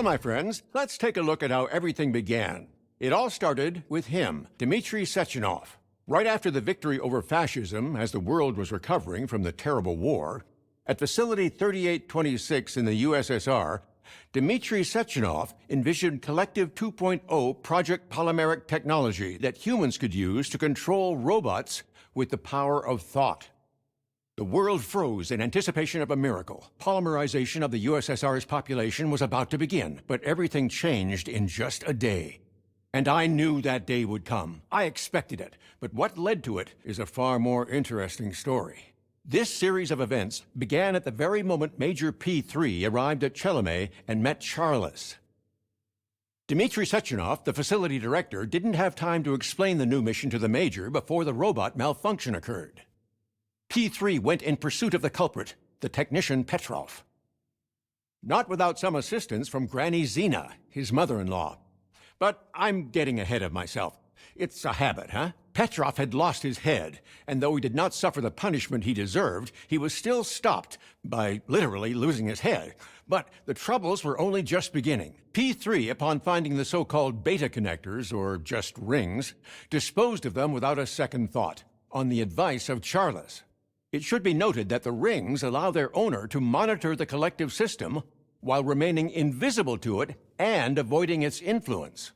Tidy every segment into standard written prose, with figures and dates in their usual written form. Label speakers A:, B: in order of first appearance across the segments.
A: Well, my friends, let's take a look at how everything began. It all started with him, Dmitry Sechenov. Right after the victory over fascism, as the world was recovering from the terrible war, at Facility 3826 in the USSR, Dmitry Sechenov envisioned Collective 2.0 Project Polymeric technology that humans could use to control robots with the power of thought. The world froze in anticipation of a miracle. Polymerization of the USSR's population was about to begin, but everything changed in just a day. And I knew that day would come. I expected it, but what led to it is a far more interesting story. This series of events began at the very moment Major P3 arrived at Chelomey and met Charles. Dmitry Sechenov, the facility director, didn't have time to explain the new mission to the Major before the robot malfunction occurred. P3 went in pursuit of the culprit, the technician Petrov. Not without some assistance from Granny Zina, his mother-in-law. But I'm getting ahead of myself. It's a habit, huh? Petrov had lost his head, and though he did not suffer the punishment he deserved, he was still stopped by literally losing his head. But the troubles were only just beginning. P3, upon finding the so-called beta connectors, or just rings, disposed of them without a second thought, on the advice of Charles. It should be noted that the rings allow their owner to monitor the collective system while remaining invisible to it and avoiding its influence.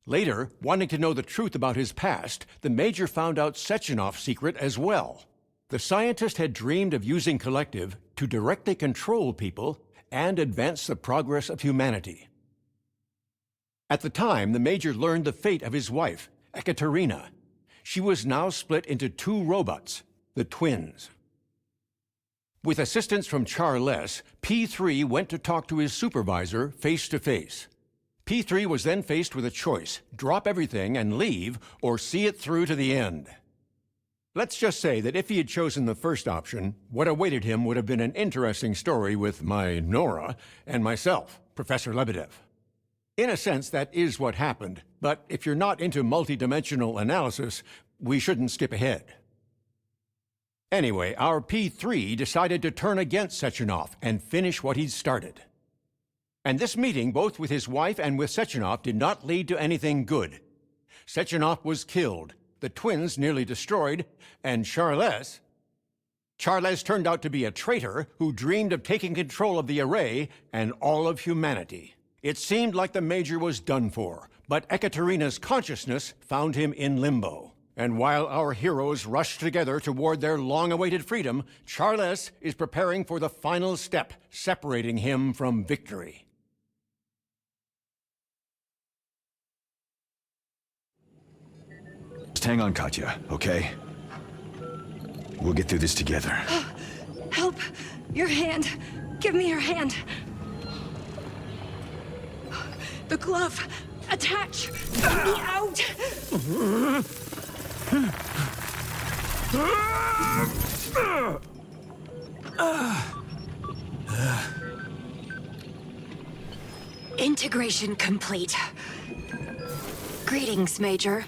A: Later, wanting to know the truth about his past, the Major found out Sechenov's secret as well. The scientist had dreamed of using Collective to directly control people and advance the progress of humanity. At the time, the Major learned the fate of his wife, Ekaterina. She was now split into two robots, the twins. With assistance from Charles, P3 went to talk to his supervisor face to face. P3 was then faced with a choice: drop everything and leave, or see it through to the end. Let's just say that if he had chosen the first option, what awaited him would have been an interesting story with my Nora and myself, Professor Lebedev. In a sense, that is what happened, but if you're not into multidimensional analysis, we shouldn't skip ahead. Anyway, our P3 decided to turn against Sechenov and finish what he'd started. And this meeting, both with his wife and with Sechenov, did not lead to anything good. Sechenov was killed, the twins nearly destroyed, and Charles turned out to be a traitor who dreamed of taking control of the array and all of humanity. It seemed like the Major was done for, but Ekaterina's consciousness found him in limbo. And while our heroes rush together toward their long-awaited freedom, Charles is preparing for the final step, separating him from victory.
B: Just hang on, Katya, okay? We'll get through this together.
C: Help! Your hand! Give me your hand! The glove! Attach! Get me out! Integration complete. Greetings, Major.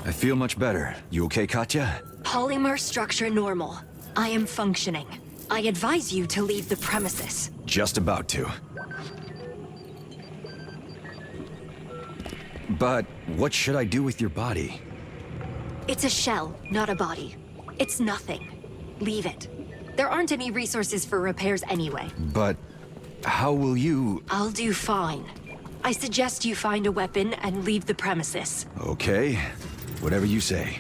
B: I feel much better. You okay, Katya?
C: Polymer structure normal. I am functioning. I advise you to leave the premises.
B: Just about to. But what should I do with your body?
C: It's a shell, not a body. It's nothing. Leave it. There aren't any resources for repairs anyway.
B: But how will you...
C: I'll do fine. I suggest you find a weapon and leave the premises.
B: Okay, whatever you say.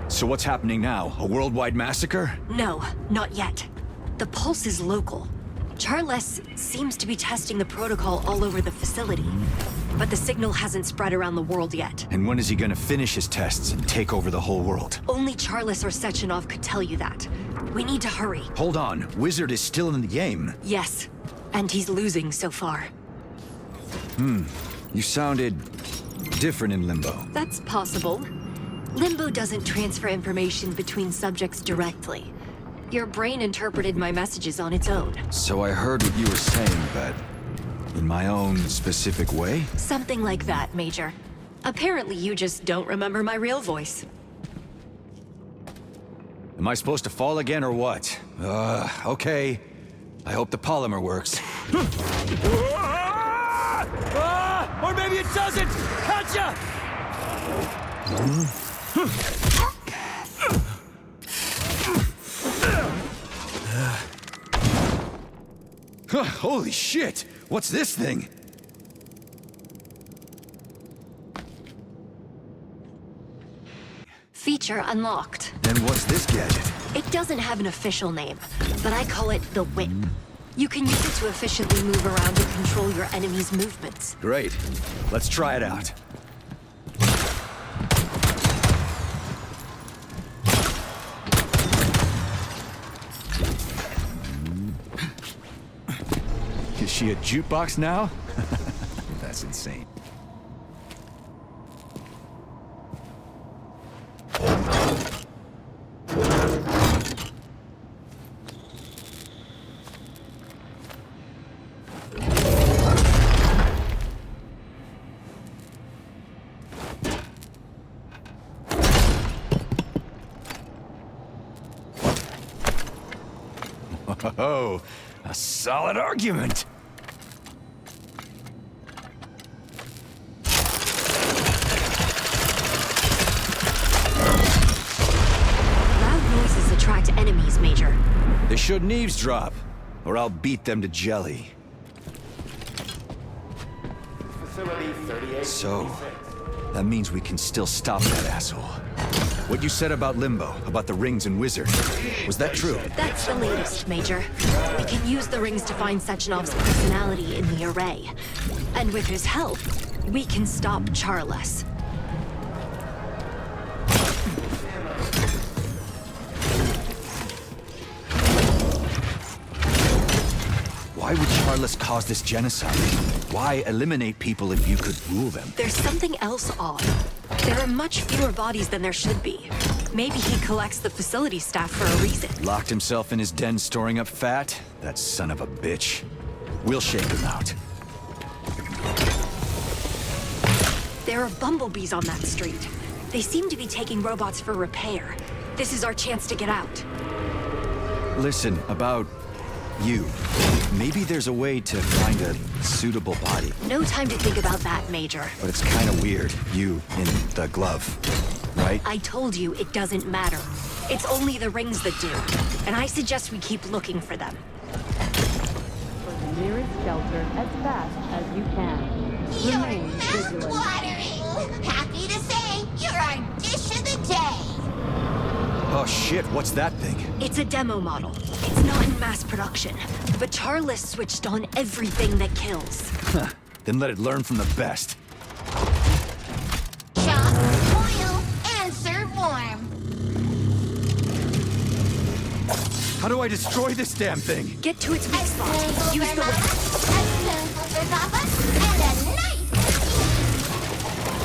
B: So what's happening now? A worldwide massacre?
C: No, not yet. The pulse is local. Charles seems to be testing the protocol all over the facility, but the signal hasn't spread around the world yet.
B: And when is he gonna finish his tests and take over the whole world?
C: Only Charles or Sechenov could tell you that. We need to hurry.
B: Hold on, Wizard is still in the game.
C: Yes, and he's losing so far.
B: You sounded different in Limbo.
C: That's possible. Limbo doesn't transfer information between subjects directly. Your brain interpreted my messages on its own.
B: So I heard what you were saying, but in my own specific way?
C: Something like that, Major. Apparently you just don't remember my real voice.
B: Am I supposed to fall again or what? Okay. I hope the polymer works.
D: Or maybe it doesn't! Katya!
B: Holy shit! What's this thing?
C: Feature unlocked.
B: And what's this gadget?
C: It doesn't have an official name, but I call it the Whip. You can use it to efficiently move around and control your enemy's movements.
B: Great. Let's try it out. Is she a jukebox now? That's insane. Oh, a solid argument.
C: Loud noises attract enemies, Major.
B: They shouldn't eavesdrop, or I'll beat them to jelly. So, that means we can still stop that asshole. What you said about Limbo, about the rings and wizard, was that true?
C: That's the latest, Major. We can use the rings to find Sechenov's personality in the array. And with his help, we can stop Charles.
B: Why would Charles cause this genocide? Why eliminate people if you could rule them?
C: There's something else odd. There are much fewer bodies than there should be. Maybe he collects the facility staff for a reason.
B: Locked himself in his den storing up fat? That son of a bitch. We'll shake him out.
C: There are bumblebees on that street. They seem to be taking robots for repair. This is our chance to get out.
B: Listen, about you. Maybe there's a way to find a suitable body.
C: No time to think about that, Major.
B: But it's kind of weird, you in the glove, right?
C: I told you it doesn't matter. It's only the rings that do. And I suggest we keep looking for them.
E: For the nearest shelter as fast as you can.
F: You're
E: Remain vigilant.
F: mouth-watering! Happy to say, you're our dish of the day!
B: Oh shit, what's that thing?
C: It's a demo model. It's not in mass production. But Charles switched on everything that kills.
B: Huh. Then let it learn from the best.
F: Chop, boil, and serve warm.
B: How do I destroy this damn thing?
C: Get to its weak spot. Use the whip.
F: A spoonful for Papa, and a nice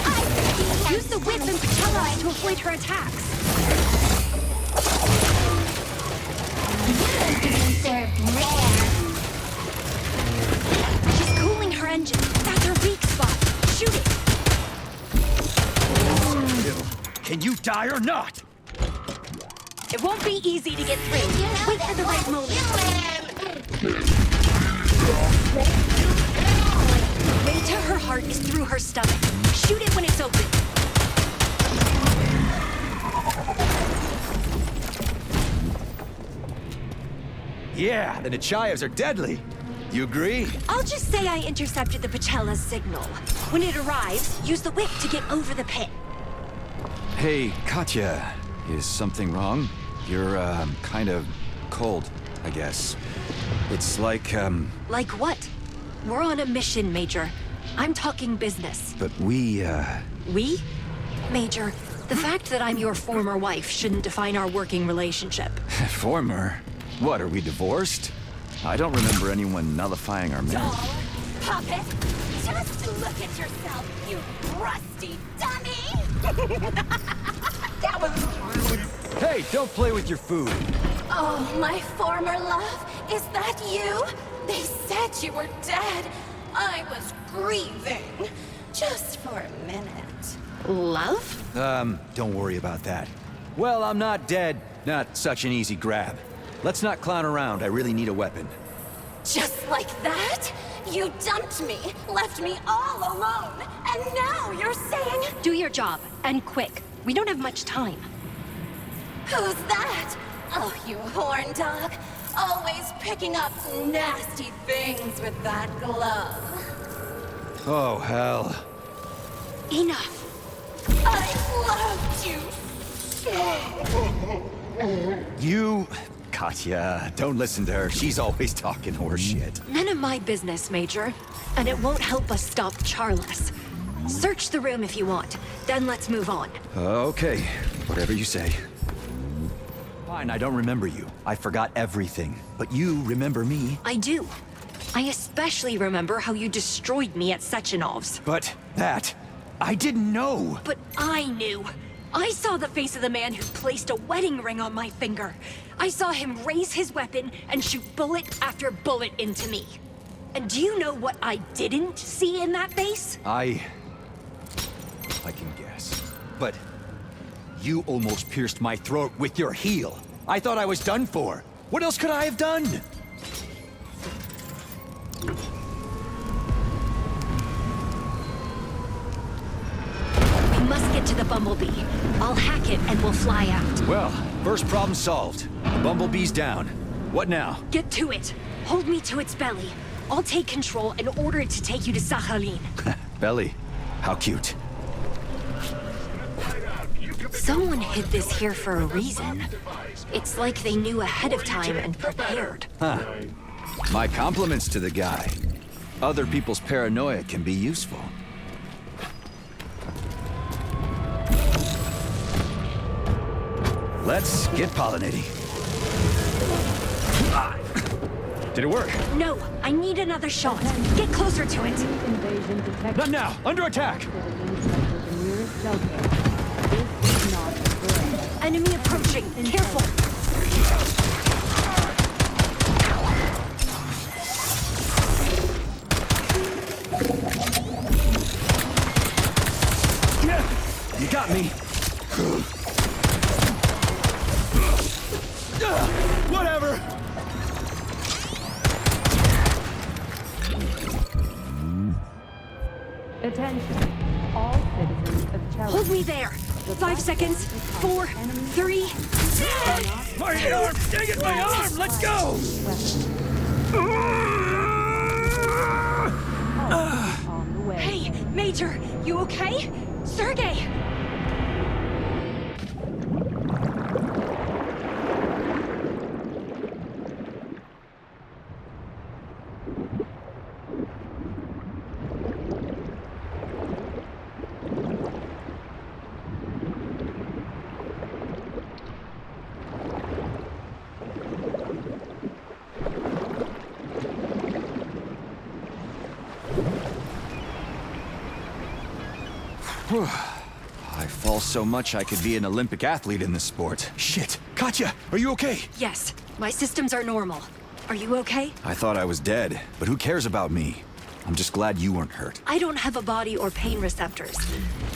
F: ice.
C: Use the whip and patella to avoid her attacks.
F: Served rare.
C: She's cooling her engine. That's her weak spot. Shoot it.
B: Can you die or not?
C: It won't be easy to get through. Wait for the right moment. Way to her heart is through her stomach. Shoot it when it's open.
B: Yeah, the Nechaevs are deadly. You agree?
C: I'll just say I intercepted the Pachella's signal. When it arrives, use the whip to get over the pit.
B: Hey, Katya, is something wrong? You're, kind of cold, I guess. It's like,
C: Like what? We're on a mission, Major. I'm talking business.
B: but we,
C: We? Major, the fact that I'm your former wife shouldn't define our working relationship.
B: former? What, are we divorced? I don't remember anyone nullifying our marriage.
F: Puppet, just look at yourself, you rusty dummy! That was rude.
B: Hey, don't play with your food.
F: Oh, my former love, is that you? They said you were dead. I was grieving. Just for a minute.
C: Love?
B: Don't worry about that. Well, I'm not dead, Not such an easy grab. Let's not clown around, I really need a weapon.
F: Just like that? You dumped me, left me all alone, and now you're saying...
C: Do your job, and quick. We don't have much time.
F: Who's that? Oh, you horn dog. Always picking up nasty things with that glove.
B: Oh, hell.
C: Enough.
F: I loved you.
B: You... Katya, don't listen to her. She's always talking horseshit.
C: None of my business, Major. And it won't help us stop Charles. Search the room if you want. Then let's move on.
B: Okay, whatever you say. Fine, I don't remember you. I forgot everything. But you remember me.
C: I do. I especially remember how you destroyed me at Sechenov's.
B: But that... I didn't know.
C: But I knew. I saw the face of the man who placed a wedding ring on my finger. I saw him raise his weapon and shoot bullet after bullet into me. And do you know what I didn't see in that face?
B: I can guess. But you almost pierced my throat with your heel. I thought I was done for. What else could I have done?
C: We must get to the Bumblebee. I'll hack it and we'll fly out.
B: Well, first problem solved. The Bumblebee's down. What now?
C: Get to it. Hold me to its belly. I'll take control and order it to take you to Sakhalin.
B: Belly. How cute.
C: Someone hid this here for a reason. It's like they knew ahead of time and prepared.
B: Huh. My compliments to the guy. Other people's paranoia can be useful. Let's get pollinating. Did it work?
C: No, I need another shot. Get closer to it.
E: Invasion detected.
B: Not now! Under attack!
E: Citizens enter the nearest shelter. This is not a threat.
C: Enemy approaching. Careful.
B: You got me. Whatever!
E: Attention, all citizens of Chalice.
C: Hold me there. 5 seconds. 4, 3.
D: My arm! Dang it, my arm! Let's go!
E: On the way.
C: Hey, Major, you okay? Sergey!
B: I fall so much I could be an Olympic athlete in this sport. Shit! Katya, are you okay?
C: Yes, my systems are normal. Are you okay?
B: I thought I was dead, but who cares about me? I'm just glad you weren't hurt.
C: I don't have a body or pain receptors.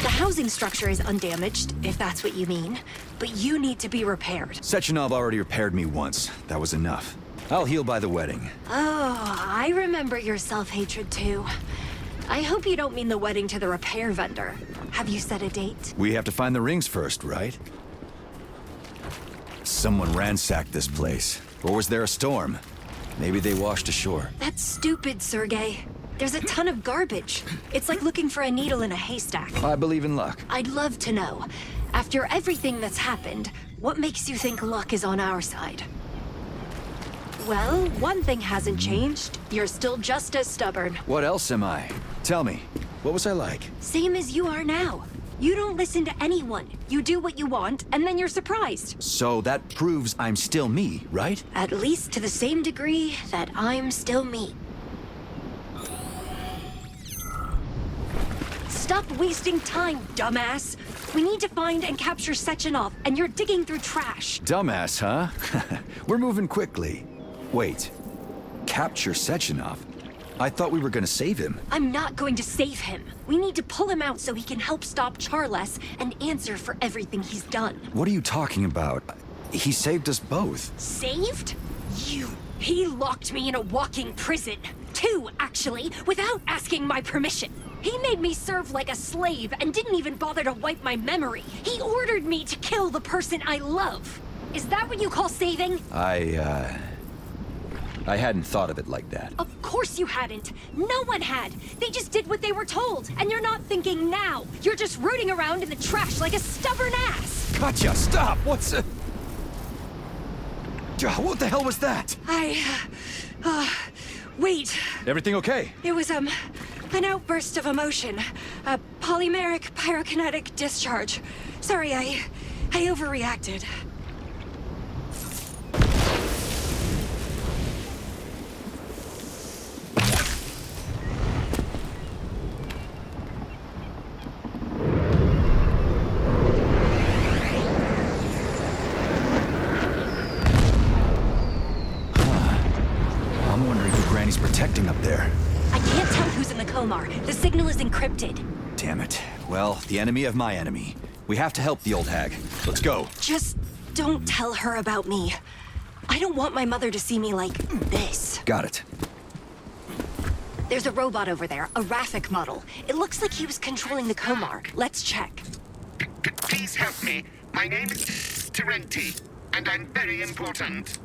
C: The housing structure is undamaged, if that's what you mean. But you need to be repaired.
B: Sechenov already repaired me once. That was enough. I'll heal by the wedding.
C: Oh, I remember your self-hatred too. I hope you don't mean the wedding to the repair vendor. Have you set a date?
B: We have to find the rings first, right? Someone ransacked this place. Or was there a storm? Maybe they washed ashore.
C: That's stupid, Sergey. There's a ton of garbage. It's like looking for a needle in a haystack.
B: I believe in luck.
C: I'd love to know. After everything that's happened, what makes you think luck is on our side? Well, one thing hasn't changed. You're still just as stubborn.
B: What else am I? Tell me, what was I like?
C: Same as you are now. You don't listen to anyone. You do what you want, and then you're surprised.
B: So that proves I'm still me, right?
C: At least to the same degree that I'm still me. Stop wasting time, dumbass. We need to find and capture Sechenov, and you're digging through trash.
B: Dumbass, huh? We're moving quickly. Wait, capture Sechenov? I thought we were gonna save him.
C: I'm not going to save him. We need to pull him out so he can help stop Charles and answer for everything he's done.
B: What are you talking about? he saved us both.
C: Saved? You. He locked me in a walking prison. 2, actually, without asking my permission. He made me serve like a slave and didn't even bother to wipe my memory. He ordered me to kill the person I love. Is that what you call saving?
B: I hadn't thought of it like that.
C: Of course you hadn't. No one had. They just did what they were told. And you're not thinking now. You're just rooting around in the trash like a stubborn ass.
B: Katya, stop! What the hell was that?
C: Wait.
B: Everything okay?
C: It was, an outburst of emotion. A polymeric pyrokinetic discharge. Sorry, I overreacted.
B: Granny's protecting up there.
C: I can't tell who's in the Komar. The signal is encrypted.
B: Damn it. Well, the enemy of my enemy. We have to help the old hag. Let's go.
C: Just don't tell her about me. I don't want my mother to see me like this.
B: Got it.
C: There's a robot over there, a Raffic model. It looks like he was controlling the Komar. Let's check.
G: Please help me. My name is Triton, and I'm very important.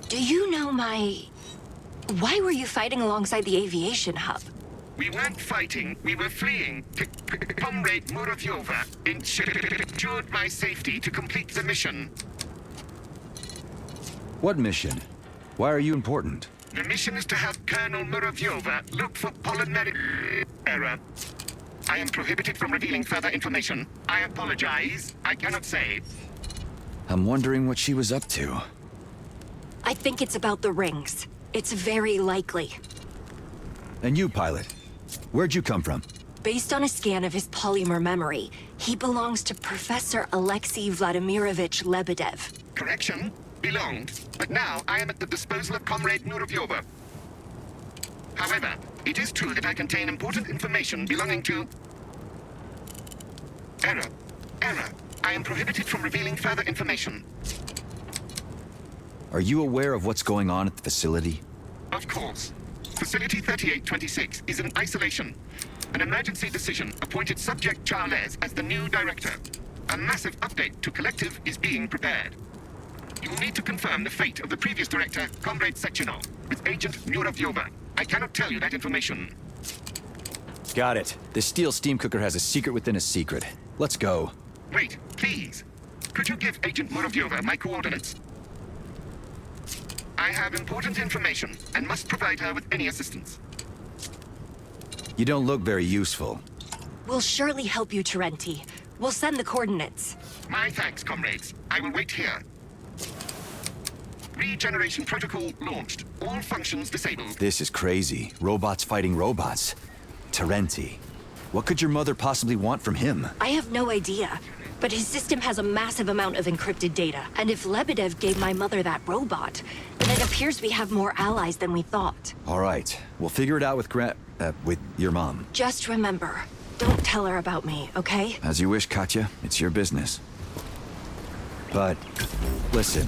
C: Do you know my... Why were you fighting alongside the aviation hub?
G: We weren't fighting, we were fleeing. Comrade Muravyova ensured my safety to complete the mission.
B: What mission? Why are you important?
G: The mission is to have Colonel Muravyova look for polymeric error. I am prohibited from revealing further information. I apologize. I cannot say.
B: I'm wondering what she was up to.
C: I think it's about the rings. It's very likely.
B: And you, pilot? Where'd you come from?
C: Based on a scan of his polymer memory, he belongs to Professor Alexei Vladimirovich Lebedev.
G: Correction, belonged. But now I am at the disposal of Comrade Muravyova. However, it is true that I contain important information belonging to... Error. I am prohibited from revealing further information.
B: Are you aware of what's going on at the facility?
G: Of course. Facility 3826 is in isolation. An emergency decision appointed Subject Charles as the new director. A massive update to Collective is being prepared. You will need to confirm the fate of the previous director, Comrade Sechenov, with Agent Muravyova. I cannot tell you that information.
B: Got it. This steel steam cooker has a secret within a secret. Let's go.
G: Wait, please. Could you give Agent Muravyova my coordinates? I have important information and must provide her with any assistance.
B: You don't look very useful.
C: We'll surely help you, Terenti. We'll send the coordinates.
G: My thanks, comrades. I will wait here. Regeneration protocol launched. All functions disabled.
B: This is crazy. Robots fighting robots. Terenti. What could your mother possibly want from him?
C: I have no idea. But his system has a massive amount of encrypted data. And if Lebedev gave my mother that robot, then it appears we have more allies than we thought.
B: All right. We'll figure it out with with your mom.
C: Just remember, don't tell her about me, okay?
B: As you wish, Katya. It's your business. But, listen.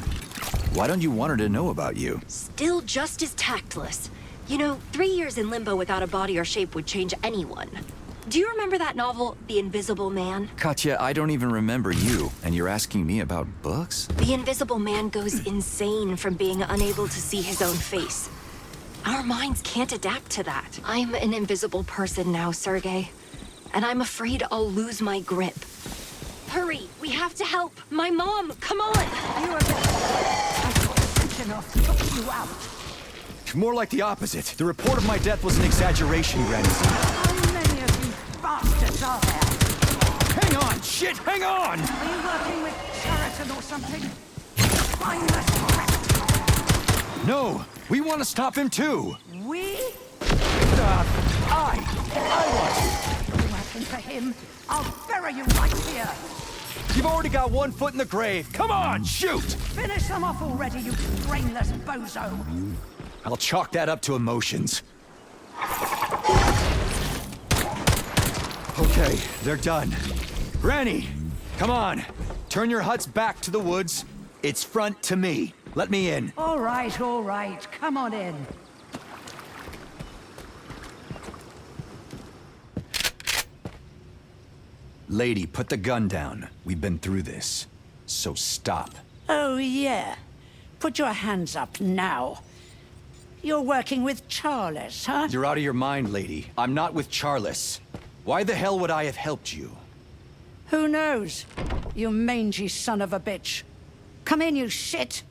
B: Why don't you want her to know about you?
C: Still just as tactless. You know, 3 years in Limbo without a body or shape would change anyone. Do you remember that novel, The Invisible Man?
B: Katya, I don't even remember you, and you're asking me about books?
C: The Invisible Man goes insane from being unable to see his own face. Our minds can't adapt to that. I'm an invisible person now, Sergei. And I'm afraid I'll lose my grip. Hurry, we have to help. My mom, come on!
H: You are enough to put you out.
B: More like the opposite. The report of my death was an exaggeration, Granny.
H: How many of you bastards are there?
B: Hang on! Shit, hang on!
H: Are you working with Triton or something? Find the threat.
B: No! We want to stop him too!
H: We?
B: I was!
H: Working for him? I'll bury you right here.
B: You've already got one foot in the grave. Come on, shoot!
H: Finish them off already, you brainless bozo.
B: I'll chalk that up to emotions. Okay, they're done. Granny, come on. Turn your huts back to the woods. It's front to me. Let me in.
H: All right, come on in.
B: Lady, put the gun down. We've been through this. So stop.
H: Oh, yeah. Put your hands up now. You're working with Charles, huh?
B: You're out of your mind, lady. I'm not with Charles. Why the hell would I have helped you?
H: Who knows? You mangy son of a bitch. Come in, you shit.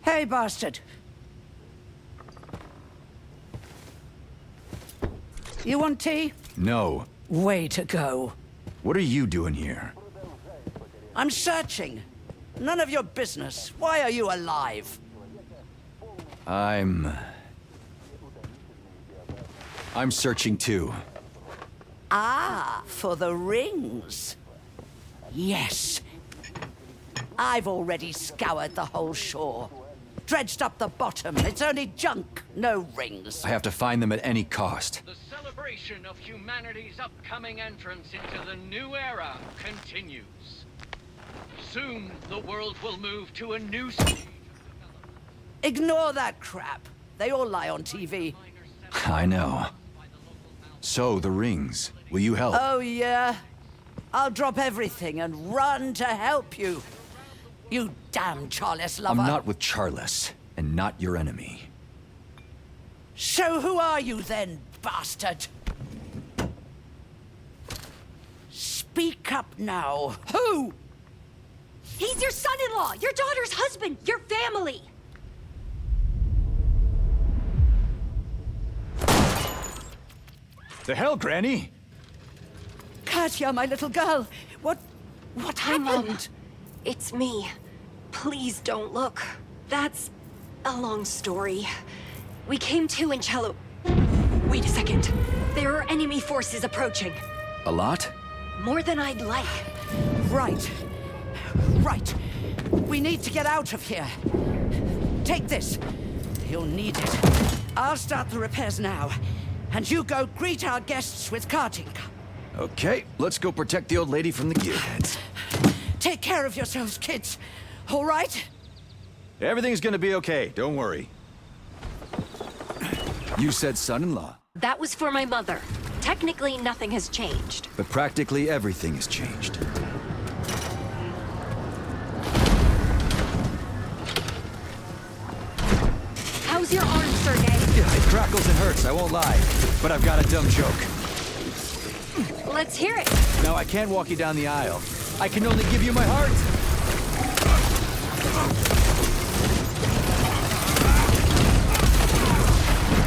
H: Hey, bastard. You want tea?
B: No.
H: Way to go.
B: What are you doing here?
H: I'm searching. None of your business. Why are you alive?
B: I'm searching too.
H: Ah, for the rings. Yes. I've already scoured the whole shore. Dredged up the bottom. It's only junk, no rings.
B: I have to find them at any cost.
I: The celebration of humanity's upcoming entrance into the new era continues. Soon, the world will move to a new stage of development.
H: Ignore that crap. They all lie on TV.
B: I know. So, the rings. Will you help?
H: Oh, yeah? I'll drop everything and run to help you. You damn Charles lover.
B: I'm not with Charles, and not your enemy.
H: So who are you then, bastard? Speak up now. Who?
C: He's your son-in-law, your daughter's husband, your family.
B: The hell, Granny?
H: Katya, my little girl. What happened?
C: It's me. Please don't look. That's a long story. We came to in Cello. Wait a second. There are enemy forces approaching.
B: A lot?
C: More than I'd like.
H: Right. We need to get out of here. Take this. You'll need it. I'll start the repairs now. And you go greet our guests with carting.
B: Okay, let's go protect the old lady from the gearheads.
H: Take care of yourselves, kids. All right?
B: Everything's gonna be okay, don't worry. You said son-in-law.
C: That was for my mother. Technically, nothing has changed.
B: But practically everything has changed.
C: How's your arm, Sergei?
B: Yeah, it crackles and hurts, I won't lie. But I've got a dumb joke.
C: Let's hear it.
B: Now, I can't walk you down the aisle. I can only give you my heart.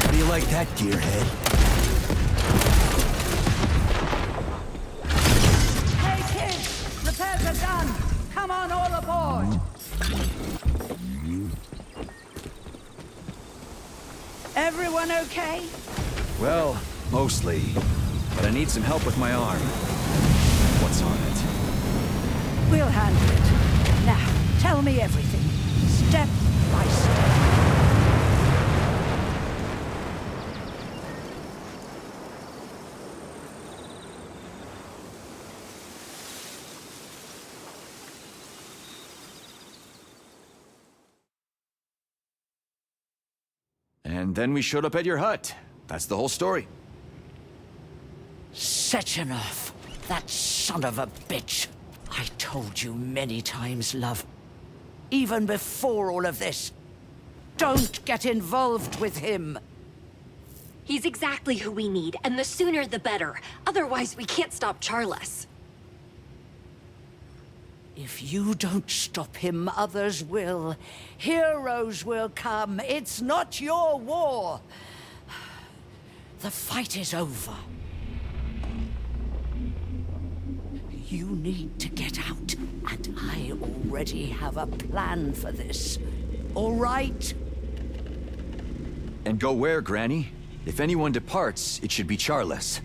B: How do you like that, gearhead?
H: Hey, kids! Repairs are done! Come on, all aboard! Everyone okay?
B: Well, mostly. But I need some help with my arm. What's on it?
H: We'll handle it. Now, tell me everything. Step by step.
B: And then we showed up at your hut. That's the whole story.
H: Sechenov, that son of a bitch. I told you many times, love. Even before all of this. Don't get involved with him.
C: He's exactly who we need, and the sooner the better. Otherwise, we can't stop Charles.
H: If you don't stop him, others will. Heroes will come. It's not your war. The fight is over. You need to get out, and I already have a plan for this. All right?
B: And go where, Granny? If anyone departs, it should be Charles.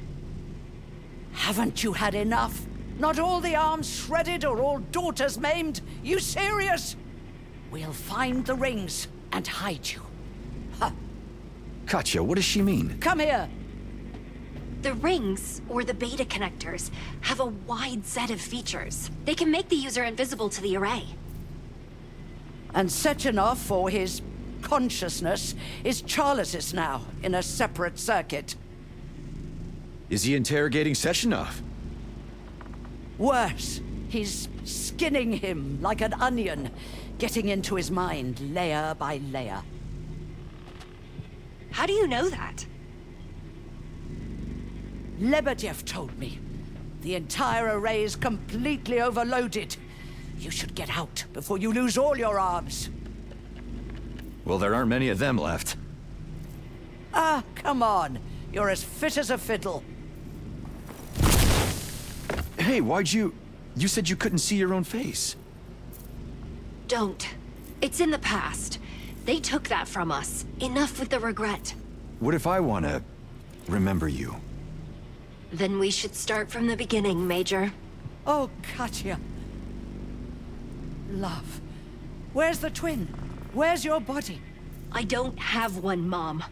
H: Haven't you had enough? Not all the arms shredded or all daughters maimed? You serious? We'll find the rings and hide you. Huh.
B: Katya, what does she mean?
H: Come here.
C: The rings, or the beta connectors, have a wide set of features. They can make the user invisible to the array.
H: And Sechenov, or his consciousness, is Charles's now, in a separate circuit.
B: Is he interrogating Sechenov?
H: Worse, he's skinning him like an onion, getting into his mind layer by layer.
C: How do you know that?
H: Lebedev told me. The entire array is completely overloaded. You should get out before you lose all your arms.
B: Well, there aren't many of them left.
H: Ah, come on. You're as fit as a fiddle.
B: Hey, why'd you... You said you couldn't see your own face.
C: Don't. It's in the past. They took that from us. Enough with the regret.
B: What if I want to remember you?
C: Then we should start from the beginning, Major.
H: Oh, Katya. Love. Where's the twin? Where's your body?
C: I don't have one, Mom.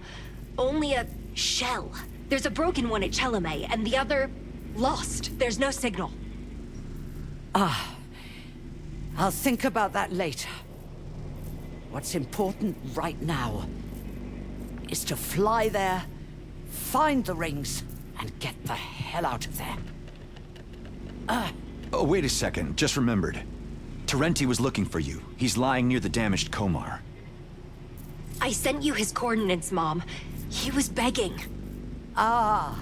C: Only a shell. There's a broken one at Chalamet, and the other... lost. There's no signal.
H: I'll think about that later. What's important right now is to fly there, find the rings, and get the hell out of there.
B: Oh, wait a second. Just remembered. Terenti was looking for you. He's lying near the damaged Komar.
C: I sent you his coordinates, Mom. He was begging.
H: Ah,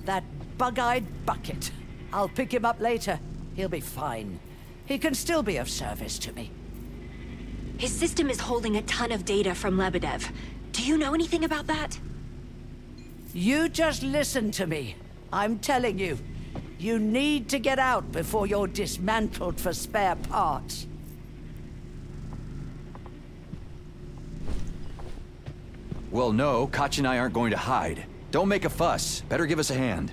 H: that bug-eyed bucket. I'll pick him up later. He'll be fine. He can still be of service to me.
C: His system is holding a ton of data from Lebedev. Do you know anything about that?
H: You just listen to me. I'm telling you. You need to get out before you're dismantled for spare parts.
B: Well, no, Katya and I aren't going to hide. Don't make a fuss. Better give us a hand.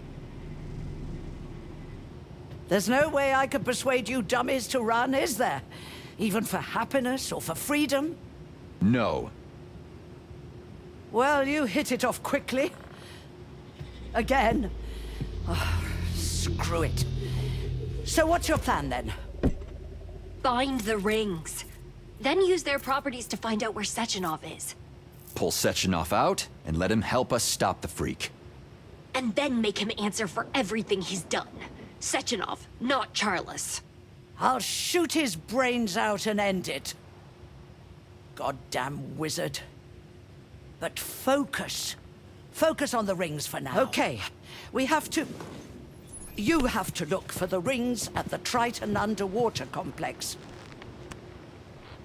H: There's no way I could persuade you dummies to run, is there? Even for happiness or for freedom?
B: No.
H: Well, you hit it off quickly. Again. Oh, screw it. So what's your plan, then?
C: Find the rings. Then use their properties to find out where Sechenov is.
B: Pull Sechenov out and let him help us stop the freak.
C: And then make him answer for everything he's done. Sechenov, not Charles.
H: I'll shoot his brains out and end it. Goddamn wizard. But focus. Focus on the rings for now. Okay, we have to... You have to look for the rings at the Triton underwater complex.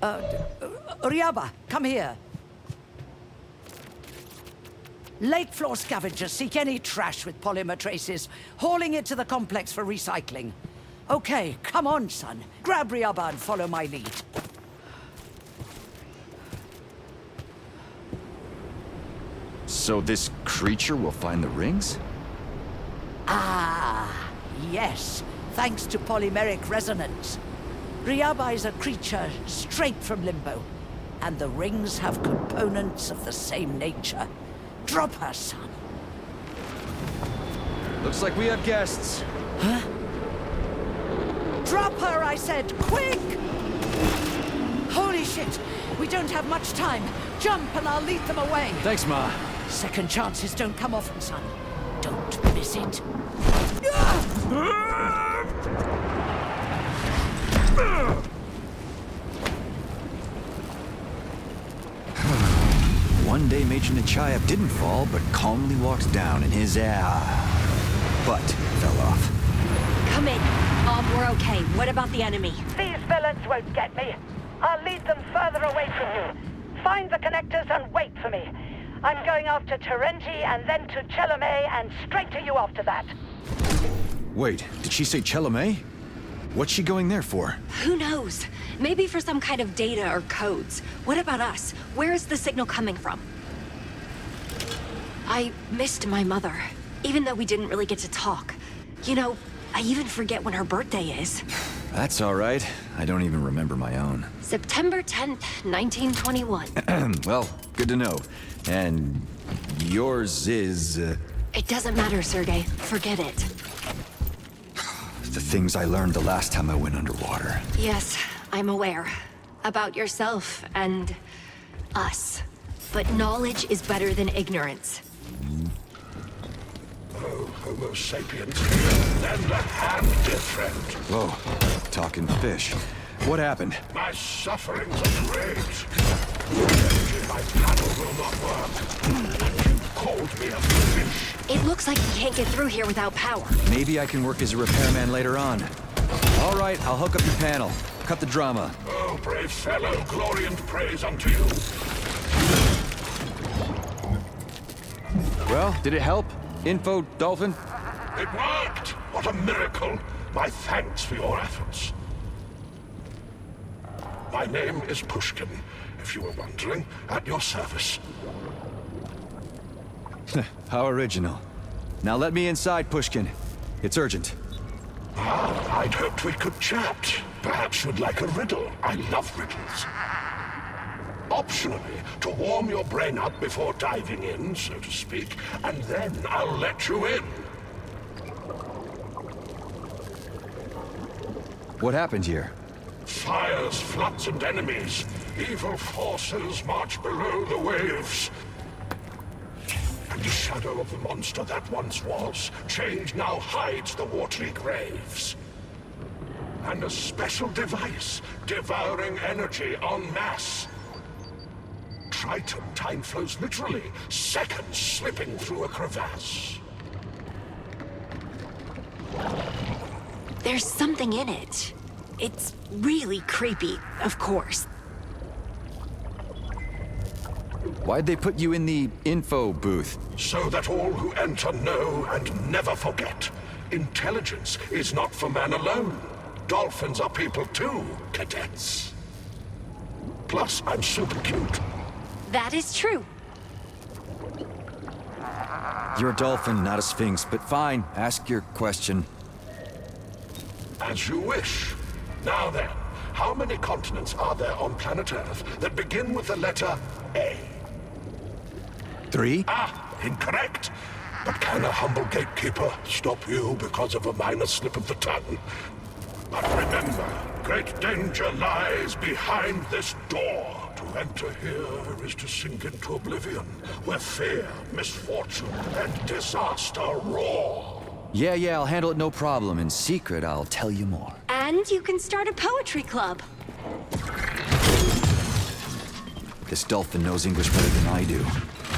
H: Ryaba, come here. Lake floor scavengers seek any trash with polymer traces, hauling it to the complex for recycling. Okay, come on, son. Grab Ryaba and follow my lead.
B: So this creature will find the rings?
H: Ah, yes. Thanks to polymeric resonance. Ryaba is a creature straight from Limbo, and the rings have components of the same nature. Drop her, son.
B: Looks like we have guests.
H: Huh? Drop her, I said! Quick! Holy shit! We don't have much time. Jump and I'll lead them away.
B: Thanks, Ma.
H: Second chances don't come often, son. Don't miss it.
B: One day Major Nechayev didn't fall, but calmly walked down and his butt fell off.
C: Come in. We're okay. What about the enemy?
H: These villains won't get me. I'll lead them further away from you. Find the connectors and wait for me. I'm going after Terenti and then to Chalamet and straight to you after that.
B: Wait, did she say Chalamet? What's she going there for?
C: Who knows? Maybe for some kind of data or codes. What about us? Where is the signal coming from? I missed my mother, even though we didn't really get to talk. You know, I even forget when her birthday is.
B: That's all right. I don't even remember my own.
C: September 10th, 1921.
B: Well, good to know. And yours is...
C: It doesn't matter, Sergei. Forget it.
B: The things I learned the last time I went underwater.
C: Yes, I'm aware. about yourself and us. But knowledge is better than ignorance.
J: Oh, Homo sapiens, lend a hand, dear friend.
B: Whoa, talking fish. What happened?
J: My sufferings are great. Energy, my panel will not work. You called me a fish.
C: It looks like you can't get through here without power.
B: Maybe I can work as a repairman later on. All right, I'll hook up your panel. Cut the drama.
J: Oh, brave fellow, glory and praise unto you.
B: Well, did it help? Info, Dolphin?
J: It worked! What a miracle! My thanks for your efforts. My name is Pushkin, if you were wondering, at your service.
B: How original. Now let me inside, Pushkin. It's urgent.
J: Ah, I'd hoped we could chat. Perhaps you'd like a riddle. I love riddles. Optionally, to warm your brain up before diving in, so to speak, and then I'll let you in.
B: What happened here?
J: Fires, floods, and enemies. Evil forces march below the waves. And the shadow of the monster that once was, change now hides the watery graves. And a special device, devouring energy en masse. Triton, time flows literally, seconds slipping through a crevasse.
C: There's something in it. It's really creepy, of course.
B: Why'd they put you in the info booth?
J: So that all who enter know and never forget. Intelligence is not for man alone. Dolphins are people too, cadets. Plus, I'm super cute.
C: That is true.
B: You're a dolphin, not a sphinx, but fine. Ask your question.
J: As you wish. Now then, how many continents are there on planet Earth that begin with the letter A?
B: 3?
J: Ah, incorrect. But can a humble gatekeeper stop you because of a minor slip of the tongue? But remember, great danger lies behind this door. To enter here is to sink into oblivion, where fear, misfortune, and disaster roar.
B: Yeah, I'll handle it no problem. In secret, I'll tell you more.
C: And you can start a poetry club.
B: This dolphin knows English better than I do.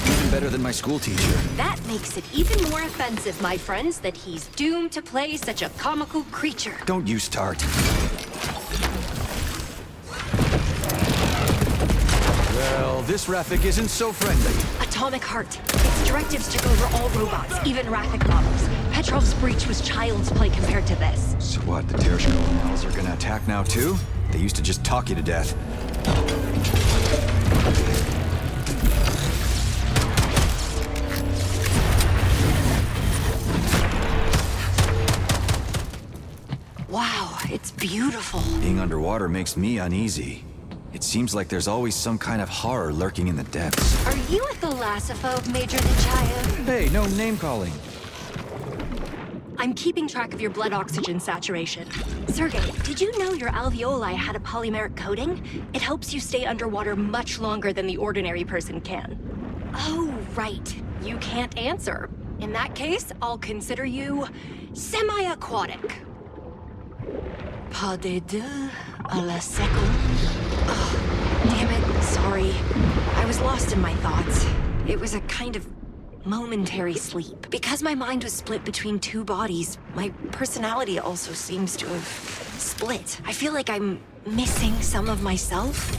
B: Even better than my school teacher.
C: That makes it even more offensive, my friends, that he's doomed to play such a comical creature.
B: Don't you start. Well, this Rafik isn't so friendly.
C: Atomic Heart. Its directives took over all robots, even Rafik models. Petrov's breach was child's play compared to this.
B: So what, the Tereshkova models are gonna attack now too? They used to just talk you to death.
C: Wow, it's beautiful.
B: Being underwater makes me uneasy. It seems like there's always some kind of horror lurking in the depths.
C: Are you a thalassophobe, Major Nechayev?
B: Hey, no name-calling.
C: I'm keeping track of your blood oxygen saturation. Sergey, did you know your alveoli had a polymeric coating? It helps you stay underwater much longer than the ordinary person can. Oh, right. You can't answer. In that case, I'll consider you semi-aquatic. Pas de deux à la seconde. Oh, damn it. Sorry. I was lost in my thoughts. It was a kind of momentary sleep. Because my mind was split between two bodies, my personality also seems to have split. I feel like I'm missing some of myself.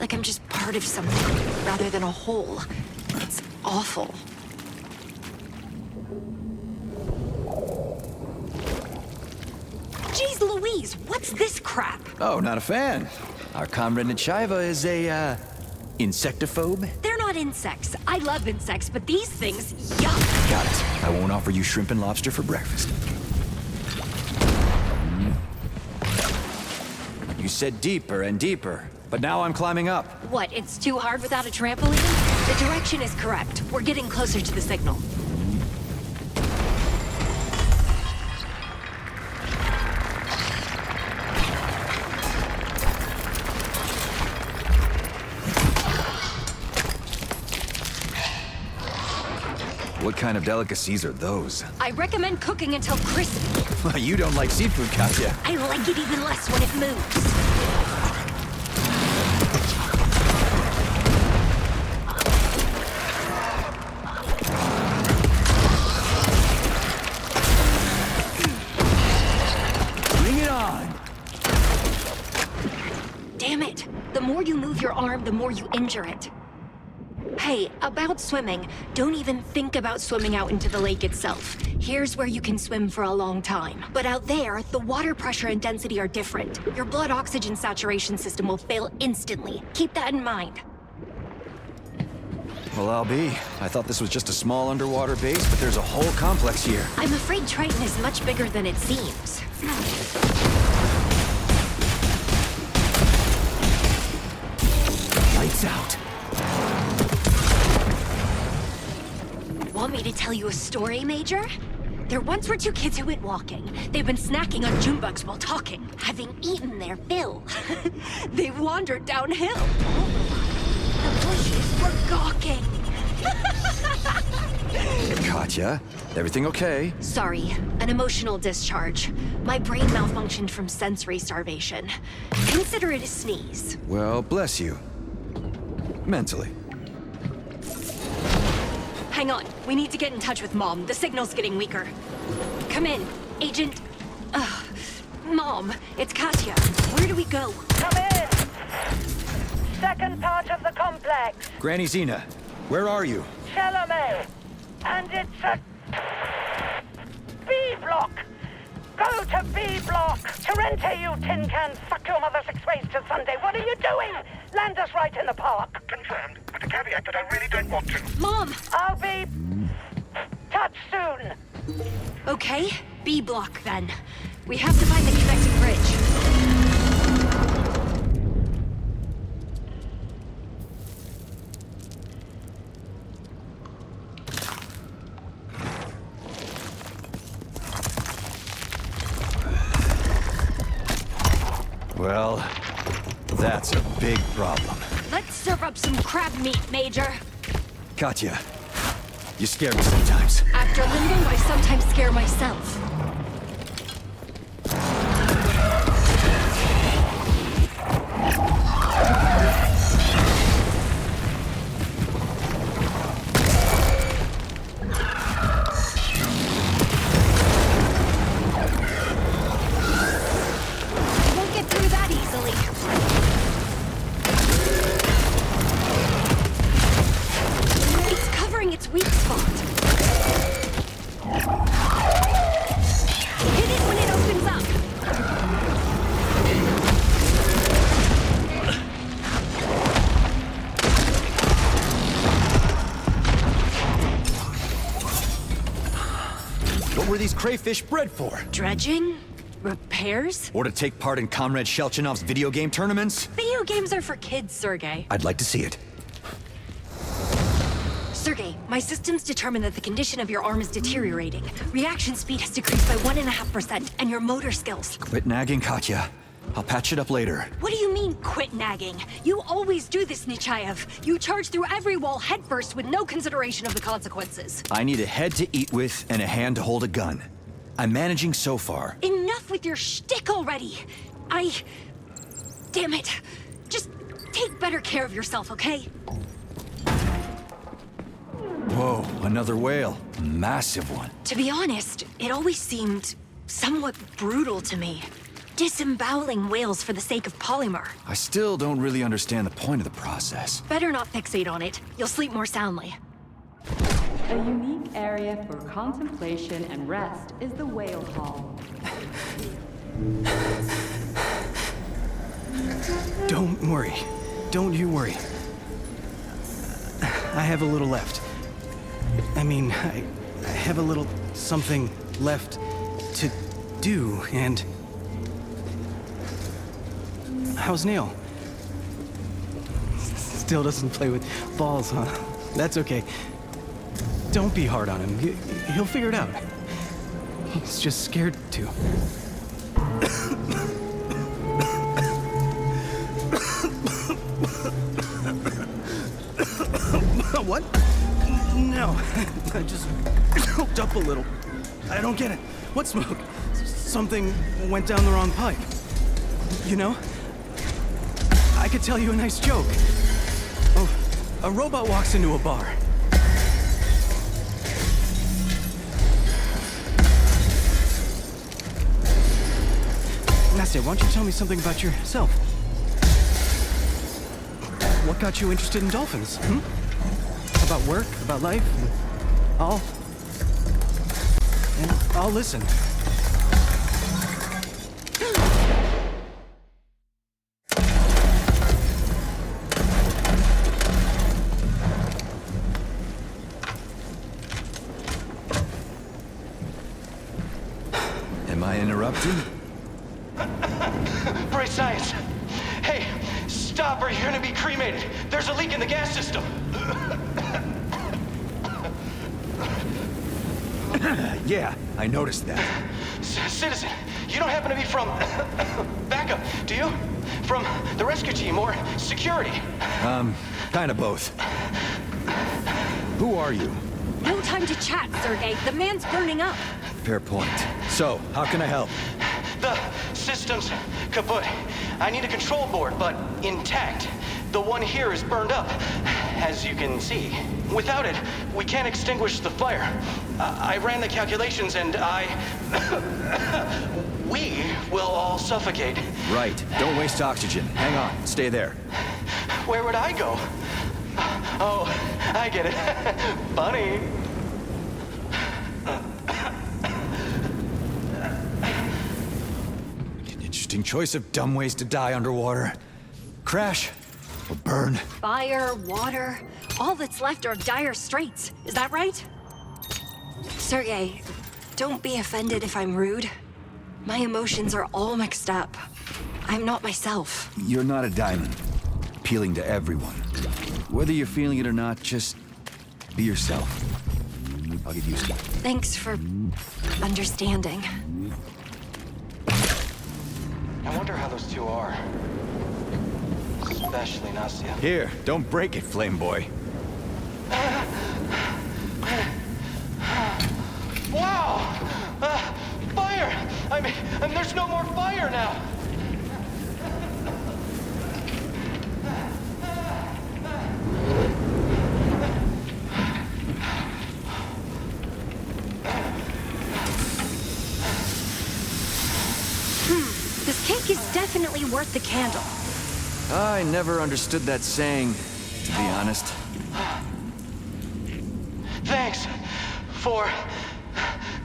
C: Like I'm just part of something rather than a whole. It's awful. Jeez Louise, what's this crap?
B: Oh, not a fan. Our comrade Nechayev is a, insectophobe?
C: They're not insects. I love insects, but these things, yuck.
B: Got it. I won't offer you shrimp and lobster for breakfast. You said deeper and deeper, but now I'm climbing up.
C: What, it's too hard without a trampoline? The direction is correct. We're getting closer to the signal.
B: What kind of delicacies are those?
C: I recommend cooking until crispy.
B: You don't like seafood, Katya.
C: I like it even less when it moves.
B: Bring it on!
C: Damn it! The more you move your arm, the more you injure it. Hey, about swimming, don't even think about swimming out into the lake itself. Here's where you can swim for a long time. But out there, the water pressure and density are different. Your blood oxygen saturation system will fail instantly. Keep that in mind.
B: Well, I'll be. I thought this was just a small underwater base, but there's a whole complex here.
C: I'm afraid Triton is much bigger than it seems.
B: Lights out.
C: Want me to tell you a story, Major? There once were two kids who went walking. They've been snacking on June bugs while talking, having eaten their fill. They wandered downhill. The bushes were gawking.
B: Katya, everything okay?
C: Sorry, an emotional discharge. My brain malfunctioned from sensory starvation. Consider it a sneeze.
B: Well, bless you. Mentally.
C: Hang on, we need to get in touch with Mom. The signal's getting weaker. Come in, Agent... Mom, it's Katya. Where do we go?
K: Come in! Second part of the complex.
B: Granny Zina, where are you?
K: Chalamet. And it's a... B block. Go to B block. Torrente, you tin can. Suck your mother 6 ways to Sunday. What are you doing? Land us right in the park.
G: Confirmed, with the caveat that I really don't want to.
C: Mom!
K: I'll be... touch soon.
C: Okay, B block then. We have to find the connecting bridge.
B: Well, that's a big problem.
C: Let's serve up some crab meat, Major.
B: Katya, you scare me sometimes.
C: After Limbo, I sometimes scare myself. Won't get through that easily. It's covering its weak spot. Hit it when it opens up.
B: What were these crayfish bred for?
C: Dredging? Repairs?
B: Or to take part in Comrade Shelchanov's video game tournaments?
C: Video games are for kids, Sergey.
B: I'd like to see it.
C: Sergey, my systems determine that the condition of your arm is deteriorating. Reaction speed has decreased by 1.5%, and your motor skills.
B: Quit nagging, Katya. I'll patch it up later.
C: What do you mean, quit nagging? You always do this, Nechayev. You charge through every wall headfirst with no consideration of the consequences.
B: I need a head to eat with and a hand to hold a gun. I'm managing so far.
C: Enough with your shtick already! Damn it. Just take better care of yourself, okay?
B: Whoa, another whale. A massive one.
C: To be honest, it always seemed somewhat brutal to me. Disemboweling whales for the sake of polymer.
B: I still don't really understand the point of the process.
C: Better not fixate on it. You'll sleep more soundly.
E: A unique area for contemplation and rest is the Whale Hall.
L: Don't worry. Don't you worry. I have a little left. I mean, I have a little something left to do, and... How's Neil? Still doesn't play with balls, huh? That's okay. Don't be hard on him. He'll figure it out. He's just scared to. What? No, I just choked up a little. I don't get it. What smoke? Something went down the wrong pipe. You know? I could tell you a nice joke. Oh, a robot walks into a bar. Nastya, why don't you tell me something about yourself? What got you interested in dolphins? About work? About life? I'll listen.
B: Am I interrupting?
L: Brace science. Hey, stop or you're gonna be cremated. There's a leak in the gas system.
B: Yeah, I noticed that.
L: Citizen, you don't happen to be from backup, do you? From the rescue team or security?
B: Kind of both. Who are you?
C: No time to chat, Sergei. The man's burning up.
B: Fair point. So, how can I help?
L: The system's kaput. I need a control board, but intact. The one here is burned up, as you can see. Without it, we can't extinguish the fire. I ran the calculations and we will all suffocate.
B: Right. Don't waste oxygen. Hang on. Stay there.
L: Where would I go? Oh, I get it. Funny.
B: Interesting choice of dumb ways to die underwater. Crash or burn.
C: Fire, water, all that's left are dire straits. Is that right? Sergei, don't be offended if I'm rude. My emotions are all mixed up. I'm not myself.
B: You're not a diamond. Appealing to everyone. Whether you're feeling it or not, just be yourself. I'll get used to it.
C: Thanks for understanding.
L: I wonder how those two are. Especially Nastya.
B: Here, don't break it, Flame Boy.
L: Wow! Fire! I mean, there's no more fire now!
C: This cake is definitely worth the candle.
B: I never understood that saying, to be honest.
L: Thanks for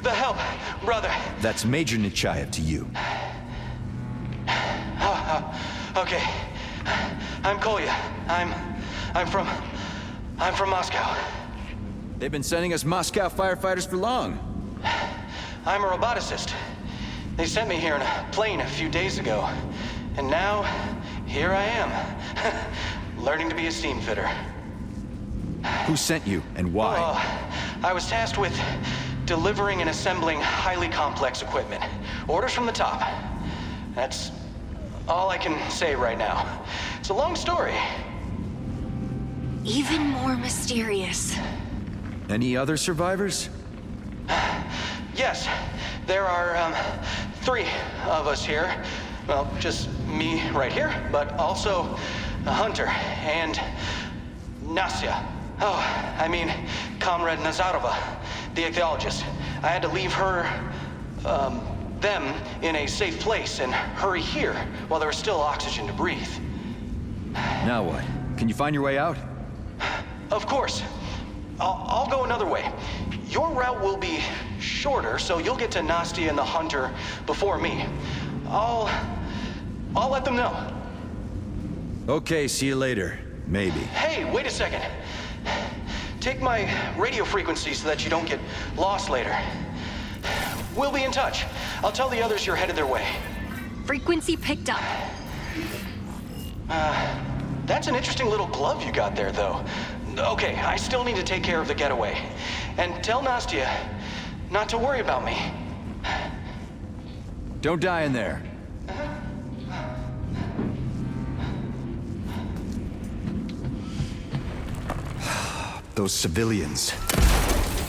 L: the help, brother.
B: That's Major Nechayev to you.
L: Okay. I'm Kolya. I'm from Moscow.
B: They've been sending us Moscow firefighters for long.
L: I'm a roboticist. They sent me here in a plane a few days ago. And now, here I am, learning to be a steam fitter.
B: Who sent you, and why?
L: I was tasked with delivering and assembling highly complex equipment. Orders from the top. That's all I can say right now. It's a long story.
C: Even more mysterious.
B: Any other survivors?
L: Yes, there are 3 of us here. Well, just me right here, but also a Hunter and Nastya. Oh, I mean, Comrade Nazarova, the ichthyologist. I had to leave her, them in a safe place and hurry here while there was still oxygen to breathe.
B: Now what? Can you find your way out?
L: Of course. I'll go another way. Your route will be shorter, so you'll get to Nastya and the Hunter before me. I'll let them know.
B: Okay, see you later. Maybe.
L: Hey, wait a second. Take my radio frequency so that you don't get lost later. We'll be in touch. I'll tell the others you're headed their way.
C: Frequency picked up.
L: That's an interesting little glove you got there, though. Okay, I still need to take care of the getaway. And tell Nastya not to worry about me.
B: Don't die in there. those civilians.